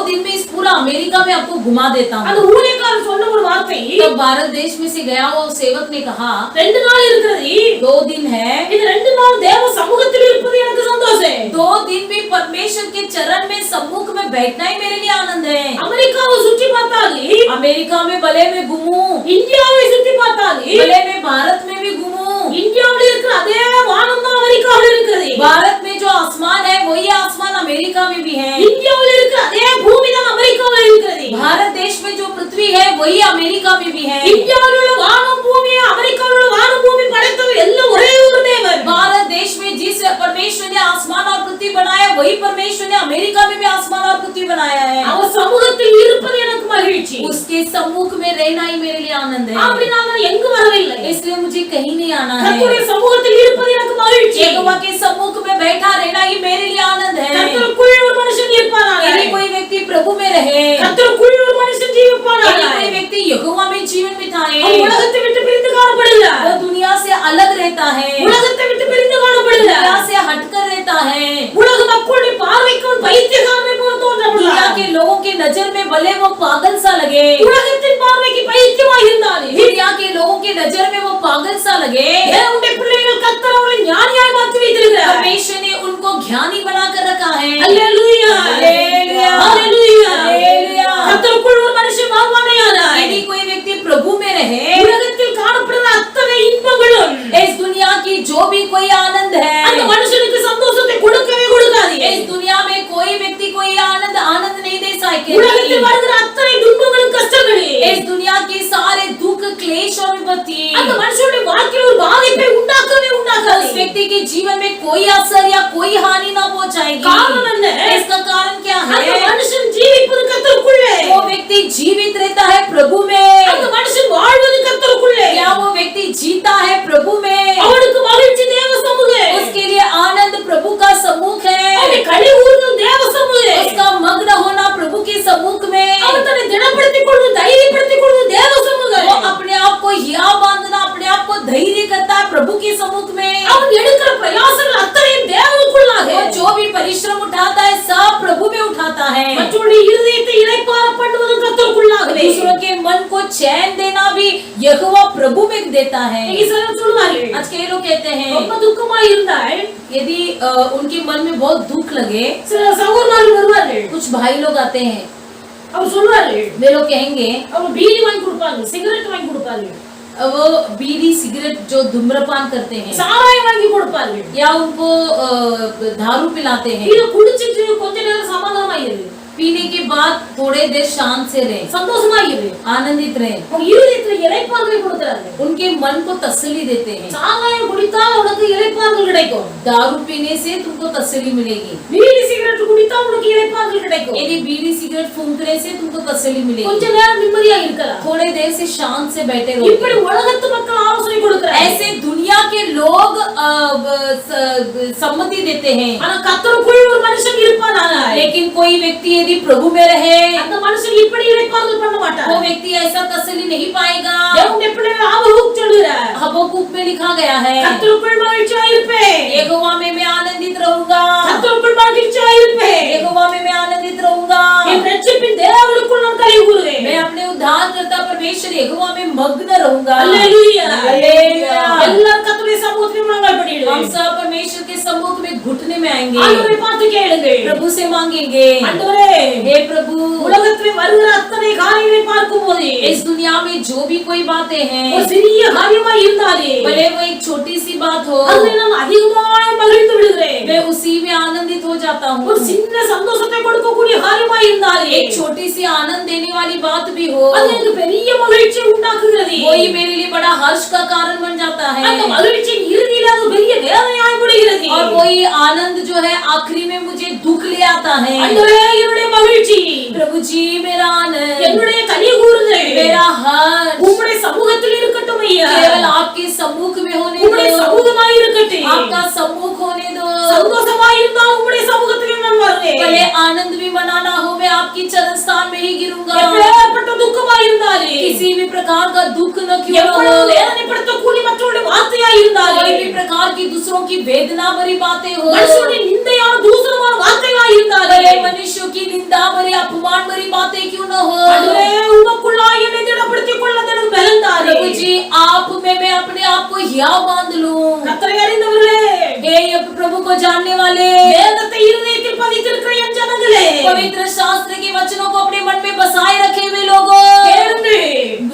दिन में इस पूरा अमेरिका में आपको घुमा देता அந்த हूँ। ஊழியக்காரர் சொன்ன ஒரு வார்த்தை, तब भारत देश में से गया हुआ सेवक ने कहा 2 நாள் இருக்கிறது, 2 दिन है, இந்த 2 நாள் தேவ சமூகத்தில் இருப்பது எனக்கு சந்தோஷம். 2 दिन भी परमेश्वर के चरण में सम्मुख में बैठना ही मेरे लिए आनंद है। அமெரிக்காவை சுற்றி பார்த்தாலே, अमेरिका में भले मैं घूमूं, இந்தியாவை சுற்றி பார்த்தாலே, भले मैं भारत में भी घूमूं, இந்தியாவில் இருக்கிற அதே வானம் தான் அமெரிக்காவில் இருக்கிறது. भारत में जो आसमान है वही आसमान अमेरिका में भी है, இந்தியாவில் இருக்கிற அதே பூமி தான் அமெரிக்காவில் இருக்கிறது. भारत देश में जो पृथ्वी है वही अमेरिका में भी है। இந்தியாவில் உள்ள வானம் பூமி, அமெரிக்காவில் உள்ள வானம் பூமி படைத்தவர் எல்லாம் ஒரே ஒரு தேவன். भारत देश में जिस परमेश्वर ने आसमान और पृथ्वी बनाया वही परमेश्वर ने अमेरिका में भी आसमान और पृथ्वी बनाया है। அவர் சமூகத்தில் இருப்பது எனக்கு மகிழ்ச்சி. उसके सम्मुख में रहना ही मेरे लिए आनंद है, அப்படினா நான் எங்கு வரவில்லை, इसलिए मुझे कहीं नहीं आना है। கர்த்தருடைய சமூகத்தில் இருப்பது எனக்கு மகிழ்ச்சி. यहोवा के सम्मुख में बैठा रहना ही मेरे लिए आनंद है। கர்த்தருக்குள் ஒரு மனுஷன் இருப்பானாக, यदि कोई व्यक्ति प्रभु में रहे, கர்த்தருக்குள் ஒரு மனுஷன் ஜீவிப்பானாக, यदि कोई व्यक्ति यहोवा में जीवन बिताए, அவன் உலகத்தை விட்டு பிரிந்து காணப்படுகிறார், वो दुनिया से अलग रहता है, உலகத்தை விட்டு பிரிந்து காணப்படுகிறார், दुनिया से हटकर रहता है। உலக மக்களுடைய பார்வைக்கு அவன் பைத்தியக்காரனை போல दुनिया தோன்றப்படுகிறார். के लोगों की नजर में भले वो पागल सा लगे, உலகத்தின் பார்வைக்கு பைத்தியமாக இருந்தாலே, दुनिया के लोगों की नजर में वो पागल सा लगे, தேவனுடைய பிள்ளைகள் கர்த்தர் அவரை ஞானியாய் மாற்றி வைத்திருக்கிறார். परमेश्वर ने उनको ज्ञानी बनाकर रखा है। அல்லேலூயா, அல்லேலூயா, அல்லேலூயா. அல்லேலூया। கர்த்தருக்குள் ஒரு மனுஷன் வாழ்வானேயானால், यदि कोई व्यक्ति प्रभु में रहे, உலகத்தில் காணப்படுகிற அத்தனை இன்பங்களும் इस दुनिया की जो भी कोई आनंद அந்த है, மனுஷனுக்கு சந்தோஷத்தை கொடுக்கவே கொடுக்காது. इस दुनिया में कोई व्यक्ति कोई आनंद नहीं दे உலகத்தில் सके। வருகிற அத்தனை துன்பங்களும் கஷ்டங்களும் इस दुनिया के सारे दुख क्लेश और विपत्ति அந்த மனுஷனுடைய வாழ்க்கையில் ஒரு பாதிப்பை உண்டாக்கவே உண்டாக்காது. उस व्यक्ति के जीवन में कोई असर या कोई हानि ना पहुंचाएगी। காரணம் என்ன? इसका कारण क्या அந்த है? மனுஷன் ஜீவிப்பது கர்த்தருக்குள்ளே, वो व्यक्ति जीवित रहता है प्रभु அந்த में, மனுஷன் வாழ்வது கர்த்தருக்குள்ளே, या वो व्यक्ति जीता है प्रभु में, அவனுக்கு மகிழ்ச்சி தேவ சமூகம், उसके लिए आनंद प्रभु का सम्मुख है, அவனுடைய களி ஊறுதல் தேவ சமூகம். उसका मग्न जाता है। மற்றவருடைய இருதயத்தை இளைப்பாற பண்ணுவது கர்த்தருக்குள்ளாகவே. दूसरों के मन को चैन देना भी यहोवा प्रभु में देता है। இன்னைக்கு சிலர் சொல்லுவார்கள், आज कई लोग कहते हैं ரொம்ப துக்கமா இருந்தால் यदि उनके मन में बहुत दुख लगे, சில சகோதரர்கள் வருவார்கள், कुछ भाई लोग आते हैं, அவர் சொல்லுவார்கள், वे लोग कहेंगे அவங்க பீடி வாங்கி கொடுப்பாங்க, சிகரெட் வாங்கி கொடுப்பாங்க, वो बीड़ी सिगरेट जो धूम्रपान करते हैं சாராயம் வாங்கி கொடுப்பாங்க, या उनको दारू पिलाते हैं, இத குடிச்சிட்டு கொஞ்ச நேரம் சமாதானமா இரு, पीने के बाद थोड़े देर शांत से रहे, சந்தோஷமா இரு, आनंदित रहे, உங்க இருதயத்துல இளைப்பாறுதலை கொடுக்கறாங்க. उनके मन को तसल्ली देते हैं। சாராயம் குடித்தால் உனக்கு இளைப்பாறுதல் கிடைக்கும், दारू पीने से तुमको तसल्ली मिलेगी, பீடி சிகரெட் குடித்தால் உனக்கு இளைப்பாறுதல் கிடைக்கும், यदि बीड़ी सिगरेट फूंकने से तुमको तसल्ली கொஞ்ச मिलेगी, நேரம் நிம்மதியா இருக்கலாம். थोड़े देर से शांत से बैठे இப்படி रहो। உலகத்து மக்கள் ஆலோசனை கொடுக்கறாங்க. ऐसे दुनिया के लोग सम्मति देते हैं, ஆனா கர்த்தருக்குள் ஒரு மனுஷன் இருப்பானாக, लेकिन कोई व्यक्ति यदि प्रभु में रहे அந்த மனுஷன் இப்படி இளைப்பாறுதல் பண்ண மாட்டான். वो व्यक्ति ऐसा तसल्ली नहीं पाएगा। தேவனுடைய பிள்ளைகள் ஆபரூப் சொல்லுகிறார், हबक्कुक में लिखा गया है, கர்த்தருக்குள் மகிழ்ச்சியா இருப்பேன், यहोवा में मैं आनंदित रहूंगा, கர்த்தருக்குள் மகிழ்ச்சியா இருப்பேன், यहोवा में मैं आनंदित रहूंगा, என் ரட்சிப்பின் தேவனுக்குள் நான் களி கூறுவேன். मैं अपने उद्धारकर्ता परमेश्वर यहोवा में मग्न रहूंगा। அல்லேலூயா. हालेलुया। எல்லாரும் கர்த்தருடைய சமூகத்தில் முழங்கால் படியிடுங்க. हम सब परमेश्वर के सम्मुख में घुटने में आएंगे, ஆண்டவரை பார்த்து கேளுங்கள், प्रभु से मांगेंगे, ஆண்டவரே, हे प्रभु உலகத்தில் வருகிற அத்தனை காரியங்களை பார்க்கும்போது इस दुनिया में जो भी कोई बातें ஒரு हैं, சிறிய காரியமா இருந்தாலே भले वो एक छोटी सी बात हो, அதில் நான் அதிகமாய் மகிழ்ந்து விடுகிறேன். मैं उसी में आनंदित हो जाता हूँ। ஒரு சின்ன சந்தோஷத்தை கொடுக்கக்கூடிய காரியமா இருந்தாலே एक छोटी सी आनंद देने वाली बात भी हो, அது எனக்கு பெரிய மகிழ்ச்சியை உண்டாக்குகிறது. वही मेरे लिए बड़ा हर्ष का कारण बन जाता அந்த है, மகிழ்ச்சியின் இறுதியில் அது பெரிய வேதனையாய் முடிகிறது. और वही आनंद जो है आखिरी में मुझे दुख ले आता है। ஆண்டவரே, என்னுடைய மகிழ்ச்சி, प्रभु जी मेरा आनंद, என்னுடைய களி கூறுதல் मेरा हर्ष உம்முடைய சமூகத்தில் இருக்கட்டும் ஐயா. केवल आपके सम्मुख में होने உம்முடைய दो, சமூகமாய் இருக்கட்டும். आपका सम्मुख होने दो। சந்தோஷமாய் இருந்தால் உம்முடைய சமூகத்தில் நான் வருவேன். भले आनंद भी मनाना हो, मैं आपकी चरण स्थान में ही गिरूंगा। எப்பேற்பட்ட துக்கமாய் இருந்தாலே, किसी भी प्रकार का दुख न क्यों न எவ்வளவு हो, வேதனைப்படுத்தக்கூடிய மற்றவருடைய வார்த்தையாய் இருந்தாலே, कोई भी प्रकार की दूसरों की वेदना भरी बातें हो, மனுஷனுடைய நிந்தையான தூசணமான வார்த்தையாய் இருந்தாலே, भले मनुष्यों की निंदा भरी अपमान भरी बातें क्यों न हो, ஆண்டவரே, உமக்குள்ளாய் என்னை திடப்படுத்திக் கொள்ள எனக்கு பலன் தாரே. प्रभु जी आप में मैं अपने आप को हियाव बांध लूं। கர்த்தரை அறிந்தவர்களே, हे प्रभु को जानने वाले, வேதத்தை இருதயத்தில் பதித்திருக்கிற என் ஜனங்களே, पवित्र शास्त्र के वचनों को अपने मन में बसाए रखे हुए लोगों, கேளுங்கள்.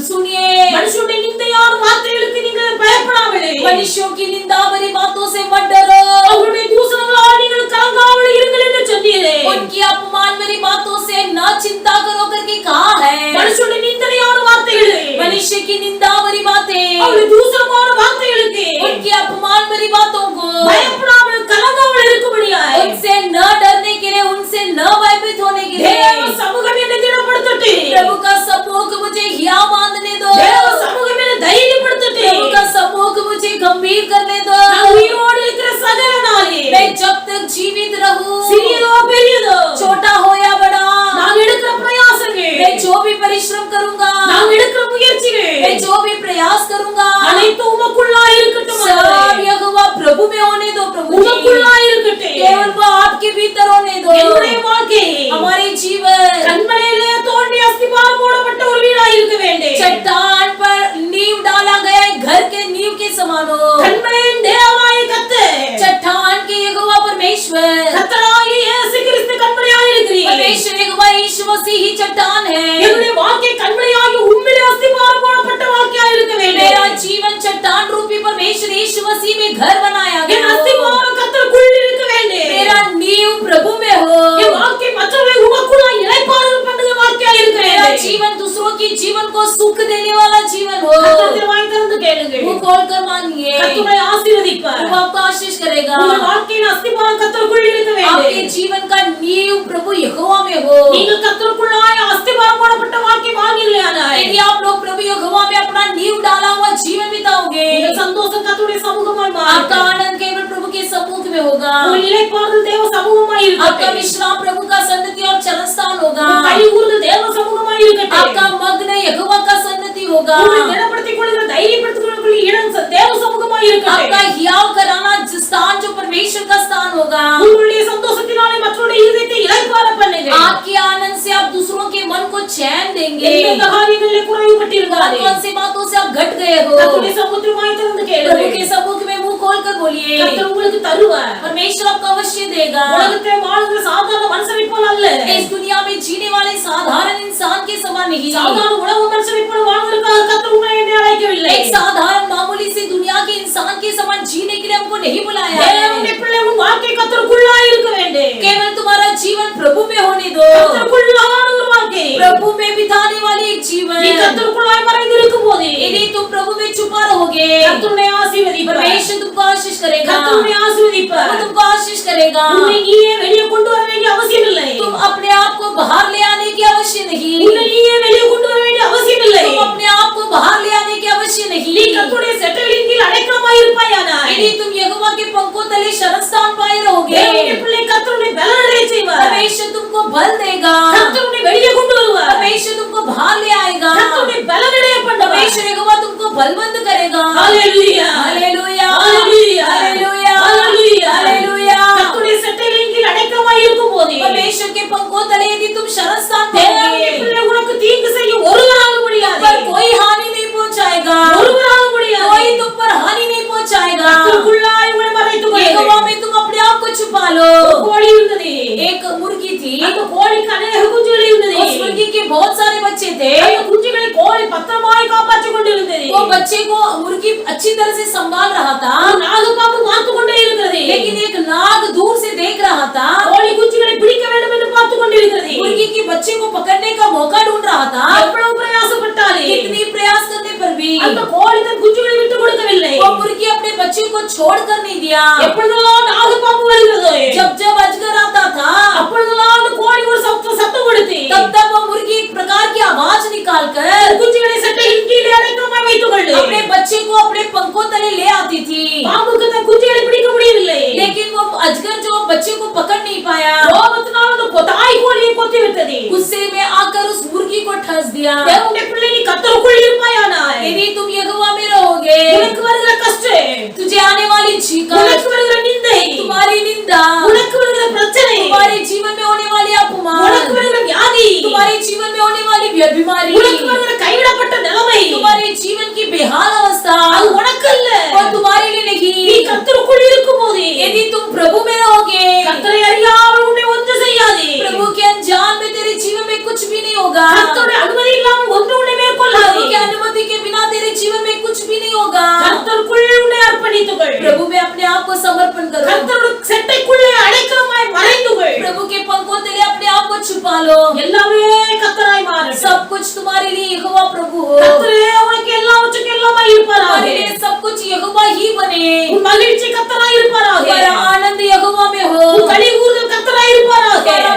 सुनिए, மனுஷனுடைய நிந்தையான வார்த்தைகளுக்கு நீங்கள் பயப்படாமலே, मनुष्यों की निंदा भरी बातों से मत डरो, அவருடைய தூசணங்களால் நீங்கள் கலங்காமல் இருங்கள் என்று சொன்னீரே. उनकी अपमान भरी बातों से न चिंता करो करके कहा है। மனுஷனுடைய நிந்தனையான வார்த்தைகளே, मनुष्य की निंदा भरी बातें, அவருடைய தூசணமான வார்த்தைகளுக்கு उनकी अपमान भरी बातों को பயப்படாமல் கலங்காமல் இருக்கும்படியாய் उनसे न डरने के लिए, उनसे न भयभीत होने के தேவ लिए சமூகம் என்னை திடப்படுத்தட்டு. प्रभु का सम्मुख मुझे हियाव बांधने दो, தேவ சமூகம் என்னை தைரியப்படுத்தட்டு. प्रभु का सम्मुख मुझे गंभीर करने दो। நான் உயிரோடு இருக்கிற சகல நாளே, मैं जब तक जीवित रहूं, சிறியதோ பெரியதோ, छोटा हो या बड़ा, நான் எடுக்கிற பிரயாசங்கள், मैं जो भी परिश्रम करूंगा, நான் எடுக்கிற முயற்சிகள் मैं जो भी प्रयास करूंगा, அனைத்தும் உமக்குள்ளாய் இருக்கட்டும். सब यहोवा प्रभु में होने दो। प्रभु जी உமக்குள்ளாய் இருக்கட்டும். केवल वो आपके भीतर होने दो। என்னுடைய வாழ்க்கை हमारे जीवन கண்மலையிலே தோண்டி அஸ்திபாரம் போடப்பட்ட ஒரு வீடாய் இருக்க வேண்டும். चट्टान पर नींव डाला गया है, घर के नींव के समान हो। கண்மலையின் தேவனாய கர்த்தர், चट्टान के यहोवा परमेश्वर, கர்த்தராகிய இயேசு கிறிஸ்து கண்மலையாய் இருக்கிறீர். परमेश्वर यहोवा यीशु मसीह ही चट्टान है। என்னுடைய வாழ்க்கை கண்மலையாகி உம்மிலே அஸ்திபாரம் போடப்பட்ட வாழ்க்கையாய் இருக்க வேண்டும். मेरा जीवन चट्टान रूपी परमेश्वर यीशु मसीह में घर बनाया என் गया हो। அஸ்திபாரம் கர்த்தருக்குள் இருக்க வேண்டும். मेरा नींव प्रभु में हो। என் வாழ்க்கை மற்றவர்களை உமக்குள்ளாய் இளைப்பாறுதல் பண்ணுகிற வாழ்க்கையாய் இருக்க मेरा வேண்டும். जीवन दूसरों की जीवन को सुख देने वाला जीवन हो। கர்த்தர் வாய் திறந்து கேளுங்கள். वो खोल कर मानिए, கர்த்தரை ஆசீர்வதிப்பார். वो आपको आशीष करेगा। உங்கள் வாழ்க்கையின் அஸ்திபாரம் கர்த்தருக்குள் இருக்க आपके வேண்டும். जीवन का नींव प्रभु यहोवा में हो। நீங்கள் கர்த்தருக்குள்ளாய் அஸ்திபாரம் போடப்பட்ட வாழ்க்கை வாழ்கிறீர்களானால் यदि आप लोग प्रभु यहोवा में अपना नींव डाला हुआ जीवन बिताओगे, உங்கள் சந்தோஷம் கர்த்தருடைய சமூகமாய் आपका மாறும். आनंद केवल प्रभु के सम्मुख में होगा। உங்கள் இளைப்பாறுதல் தேவ சமூகமாய் आपका இருக்கட்டும். विश्राम प्रभु का सन्निधि और चरण स्थान होगा। உங்கள் களி கூறுதல் தேவ சமூகமாய் இருக்கட்டும். आपका मग्न यहोवा का सन्निधि होगा। உங்களை திடப்படுத்திக் கொள்கிற தைரியப்படுத்திக் கொள்கிற இடம் தேவ சமூகமாய் இருக்கட்டும். आपका हियाव कराना स्थान जो परमेश्वर का स्थान होगा। உங்களுடைய சந்தோஷத்தினாலே மற்றவருடைய இதயத்தை இளைப்பாற பண்ணுங்க. आपके आनंद से आप दूसरों के मन को चैन देंगे। எந்தெந்த காரியங்களிலே குறைவுபட்டிருந்தாரே कौन सी बातों से आप घट गए हो, கர்த்தருடைய சமுத்திரமாய் திறந்து प्रभु கேளுங்கள். के सम्मुख में मुंह खोल कर बोलिए। கர்த்தர் உங்களுக்கு தருவார். परमेश्वर आपको अवश्य देगा। உலகத்தை வாழ்கிற சாதாரண மனுஷனை போல அல்ல. इस दुनिया में जीने वाले साधारण इंसान के समान नहीं। சாதாரண உலக மனுஷனை போல வாழ்வதற்காக கர்த்தர் உங்களை என்னை அழைக்கவில்லை. एक साधारण मामूली सी दुनिया के इंसान के समान जीने के लिए हमको नहीं बुलाया है। தேவனுடைய பிள்ளை உன் வாழ்க்கை கர்த்தருக்குள்ளாய் இருக்க வேண்டும். केवल तुम्हारा जीवन प्रभु में होने दो। கர்த்தருக்குள்ளான ஒரு வாழ்க்கை. प्रभु में बिताने वाली एक जीवन। நீ கர்த்தருக்குள்ளாய் மறைந்திருக்கும் போது यदि तुम प्रभु में छुपा रहोगे, கர்த்தருடைய ஆசீர்வதிப்பார். परमेश्वर तुमको आशीष करेगा। கர்த்தருடைய ஆசீர்வதிப்பார். प्रभु तुमको आशीष करेगा। உன்னை நீயே வெளியே கொண்டு வர வேண்டிய அவசியம் இல்லை. तुम अपने आप को बाहर ले आने की आवश्यक नहीं। உன்னை நீயே வெளியே கொண்டு வர வேண்டிய அவசியம் இல்லை. तुम अपने आप को बाहर ले आने की आवश्यक नहीं। நீ கர்த்தருடைய செட்டைகளின் கீழ் அடைக்கலமாய் இருப்பாயானாய். यदि तुम यहोवा के पंखों तले शरण स्थान पाए रहोगे, தேவனுடைய பிள்ளை கர்த்தருடைய பலனடைய செய்வார். परमेश्वर तुमको बल देगा। கர்த்தருடைய வெளியே கொண்டு வருவார். परमेश्वर तुमको बाहर ले आएगा। கர்த்தருடைய பலனடைய பண்ணுவார். परमेश्वर यहोवा तुमको बलवंत करेगा। ஹalleluya हालेलुया ஹalleluya हालेलुया ஹalleluya हालेलुया। கர்த்தருடைய செட்டைகளின் கீழ் அடைக்கலமாய் இருக்கும்போது परमेश्वर के पंखों तले यदि तुम शरण स्थान தேவனுடைய पाओगे, பிள்ளை உனக்கு தீங்கு செய்ய ஒருவராக முடியாது. पर कोई हानि नहीं पहुंचाएगा। ஒருவராக முடியாது. कोई तुम पर हानि नहीं पहुंचाएगा। கர்த்தருக்குள்ளாய் உங்களை மறைத்துக் यहोवा கொள்ளுங்கள். में तुम अपने आप को छुपा लो। கோழி இருந்தது. एक मुर्गी थी, அந்த கோழிக்கு அநேக குஞ்சுகள் இருந்தது. उस मुर्गी के बहुत सारे बच्चे थे। அந்த குஞ்சுகளை கோழி பத்திரமாய் காப்பாற்றிக் கொண்டிருந்தது. वो बच्चे को मुर्गी अच्छी तरह से संभाल रहा था, நாகப்பாம்பு பார்த்து கொண்டே இருக்கிறது. लेकिन एक नाग दूर से देख रहा था। கோழி குஞ்சுகளை பிடிக்க வேண்டும் என்று பார்த்து கொண்டிருக்கிறது. मुर्गी के बच्चे को पकड़ने का मौका ढूंढ रहा था। எவ்வளவு பிரயாசப்பட்டாலே कितनी प्रयास करने पर भी அந்த கோழி தன் குஞ்சுகளை விட்டு கொடுக்கவில்லை. वो मुर्गी अपने बच्चे को छोड़कर नहीं दिया। எப்பொழுதெல்லாம் நாகப்பாம்பு வருகிறதோ जब जब अजगर आता था, அப்பொழுதெல்லாம் அந்த கோழி ஒரு சத்தம் கொடுத்து तब तब वो मुर्गी एक प्रकार की आवाज निकालकर குஞ்சுகளை சட்டையின் கீழே அடைக்கலமாய் வைத்துக் கொண்டு अपने बच्चे को अपने पंखों तले ले आती थी। பாம்புக்கு தன் குஞ்சுகளை பிடிக்க முடியவில்லை. लेकिन वो अजगर जो बच्चे को पकड़ नहीं पाया, கோபத்தினால் அந்த தாய் கோழியை கொத்தி விட்டது. गुस्से में आकर उस मुर्गी को ठस दिया। தேவனுடைய பிள்ளை நீ கர்த்தருக்குள் இருப்பாயானாய். यदि तुम यहोवा में रहोगे, உனக்கு வருகிற கஷ்டம், तुझे आने वाली चीख, உனக்கு வருகிற நிந்தை, तुम्हारी निंदा, உனக்கு வருகிற பிரச்சனை, तुम्हारे जीवन में होने वाली अपमान, உனக்கு வருகிற வியாதி, तुम्हारे जीवन में होने वाली बीमारी, உனக்கு வருகிற கைவிடப்பட்ட நிலைமை, तुम्हारे जीवन की बेहाल अवस्था, அது உனக்கு அல்ல. और तुम्हारे लिए நீ नहीं। கர்த்தருக்குள் இருக்கும்போது यदि तुम प्रभु में रहोगे, கர்த்தரை அறியாமல் உன்னை ஒன்று செய்யாது. प्रभु के अनजान में तेरे जीवन में कुछ भी नहीं होगा। கர்த்தருடைய அனுமதி இல்லாமல் ஒன்று உன்னை மேற்கொள்ளாது. प्रभु की अनुमति के बिना तेरे जीवन में कुछ भी नहीं होगा। கர்த்தருக்குள் உன்னை அர்ப்பணித்துக் கொள். प्रभु में अपने आप को समर्पण करो। கர்த்தருடைய செட்டைக்குள்ளே அடைக்கலமாய் மறைந்து கொள். प्रभु के पंखों तले अपने आप को छुपा लो। எல்லாமே கர்த்தராய் மாறட்டும். सब कुछ तुम्हारे लिए यहोवा प्रभु हो। கர்த்தரே உனக்கு எல்லாவற்றுக்கும் எல்லாமாய் இருப்பாராக. तुम्हारे लिए सब कुछ यहोवा ही बने। உன் மகிழ்ச்சி கர்த்தராய் இருப்பாராக. तुम्हारा आनंद यहोवा में हो। உன் களி கூறுதல் கர்த்தராய் இருப்பாராக. तुम्हारा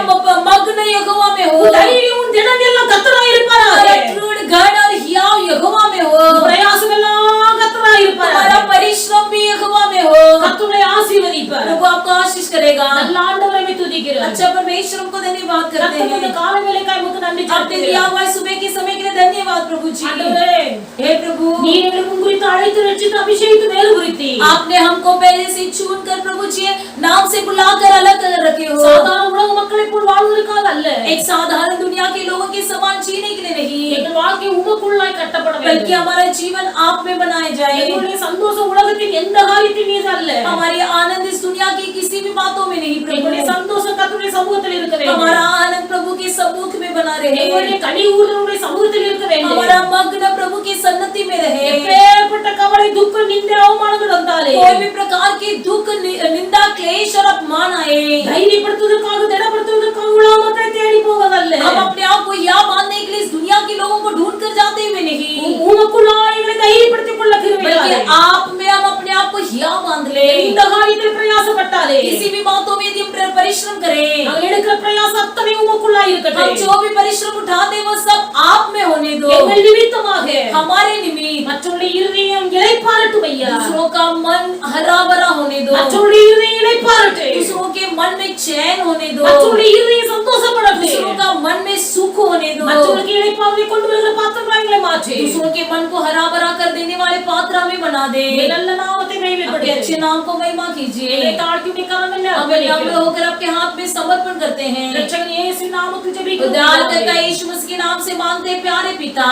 मग्न यहोवा में हो। உன் தைரியம் உன் தினம் எல்லாம் கர்த்தராய் இருப்பாராக. तुम्हारा दृढ़ गढ़ और हियाव यहोवा में हो। உன் பிரயாசம் எல்லாம் கர்த்தராய் இருப்பாராக. तुम्हारा परिश्रम भी यहोवा में हो। கர்த்தரை ஆசீர்வதிப்பார். प्रभु आपको आशीष करेगा। நல்ல ஆண்டவரை துதிக்கிறோம். अच्छा परमेश्वर हमको धन्यवाद करते கர்த்தர் இந்த हैं। காலை வேளைக்காய் உமக்கு நன்றி आपने दिया செலுத்துகிறோம். हुआ है सुबह के समय के लिए धन्यवाद प्रभु जी। ஆண்டவரே, हे प्रभु, நீர் எங்களை முன் குறித்து அழைத்து ரட்சித்து அபிஷேகித்து மேல் குறித்து आपने हमको पहले से चुन कर प्रभु जी नाम से बुलाकर अलग कर रखे हो। சாதாரண உலக மக்களை போல் வாழ்வதற்காக அல்ல. एक साधारण दुनिया के लोगों के समान जीने के लिए नहीं, எங்கள் வாழ்க்கை உமக்குள்ளாய் கட்டப்பட बल्कि வேண்டும். हमारा जीवन आप में बनाए जाए। எங்களுடைய சந்தோஷம் உலகத்தின் எந்த காரியத்தின் மீது அல்ல. हमारी आनंद इस दुनिया की किसी भी बातों में नहीं எங்களுடைய प्रभु। சந்தோஷம் கர்த்தருடைய சமூகத்தில் இருக்க வேண்டும். हमारा आनंद प्रभु के सम्मुख में बना रहे। எங்களுடைய களி ஊறுதலுடைய சமூகத்தில் இருக்க வேண்டும். हमारा मग्न प्रभु की सन्नति में रहे। எப்பேற்பட்ட கவலை துக்கம் நிந்தை அவமானங்கள் வந்தாலே कोई भी प्रकार की दुख निंदा क्लेश और अपमान आए, தைரியப்படுத்துவதற்காக திடப்படுத்துவதற்காக உலகத்தை தேடி போவதல்ல. हम अपने आप को यह बांधने के लिए इस दुनिया के लोगों को ढूंढ कर जाते हुए नहीं, உமக்குள்ளாய் எங்களை தைரியப்படுத்திக் கொள்ள கிருபை बल्कि தாரும். आप में हम अपने आप को यह बांध ले। இந்த காரியத்தில் பிரயாசப்பட்டாலே किसी भी बातों में यदि हम परिश्रम करें, நாங்கள் எடுக்கிற பிரயாசம் அத்தனை உமக்குள்ளாய் हम இருக்கட்டும். जो भी परिश्रम उठाते हैं वो सब आप में होने दो। எங்கள் நிமித்தமாக हमारे निमित्त மற்றவருடைய இருதயம் இளைப்பாறட்டும் ஐயா. दूसरों का मन हरा भरा होने दो। மற்றவருடைய இருதயம் இளைப்பாறட்டும். दूसरों के मन में चैन होने दो। மற்றவருடைய இருதயம் சந்தோஷப்படட்டும். दूसरों का मन में सुख होने दो। மற்றவருக்கு இளைப்பாறுதலை கொண்டு வருகிற பாத்திரங்களை எங்களை மாற்றி दूसरों के मन को हरा भरा कर देने वाले पात्र हमें बना दे। நல்ல நாமத்தை आपके மகிமைப்படுத்து. अच्छे नाम को महिमा कीजिए। எங்களை தாழ்த்தி உம்முடைய கரங்களில் हमें नम्र அர்ப்பணிக்கிறோம். होकर आपके हाथ में समर्पण करते हैं। ரட்சகர் இயேசு நாமத்தில் भी उद्धारकर्ता यीशु मसीह के नाम से मांगते हैं प्यारे पिता,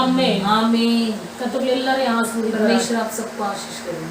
आमीन। आमीन। कतुलेल्लरे आशीर्वाद परमेश्वर आप सबको आशीष करे।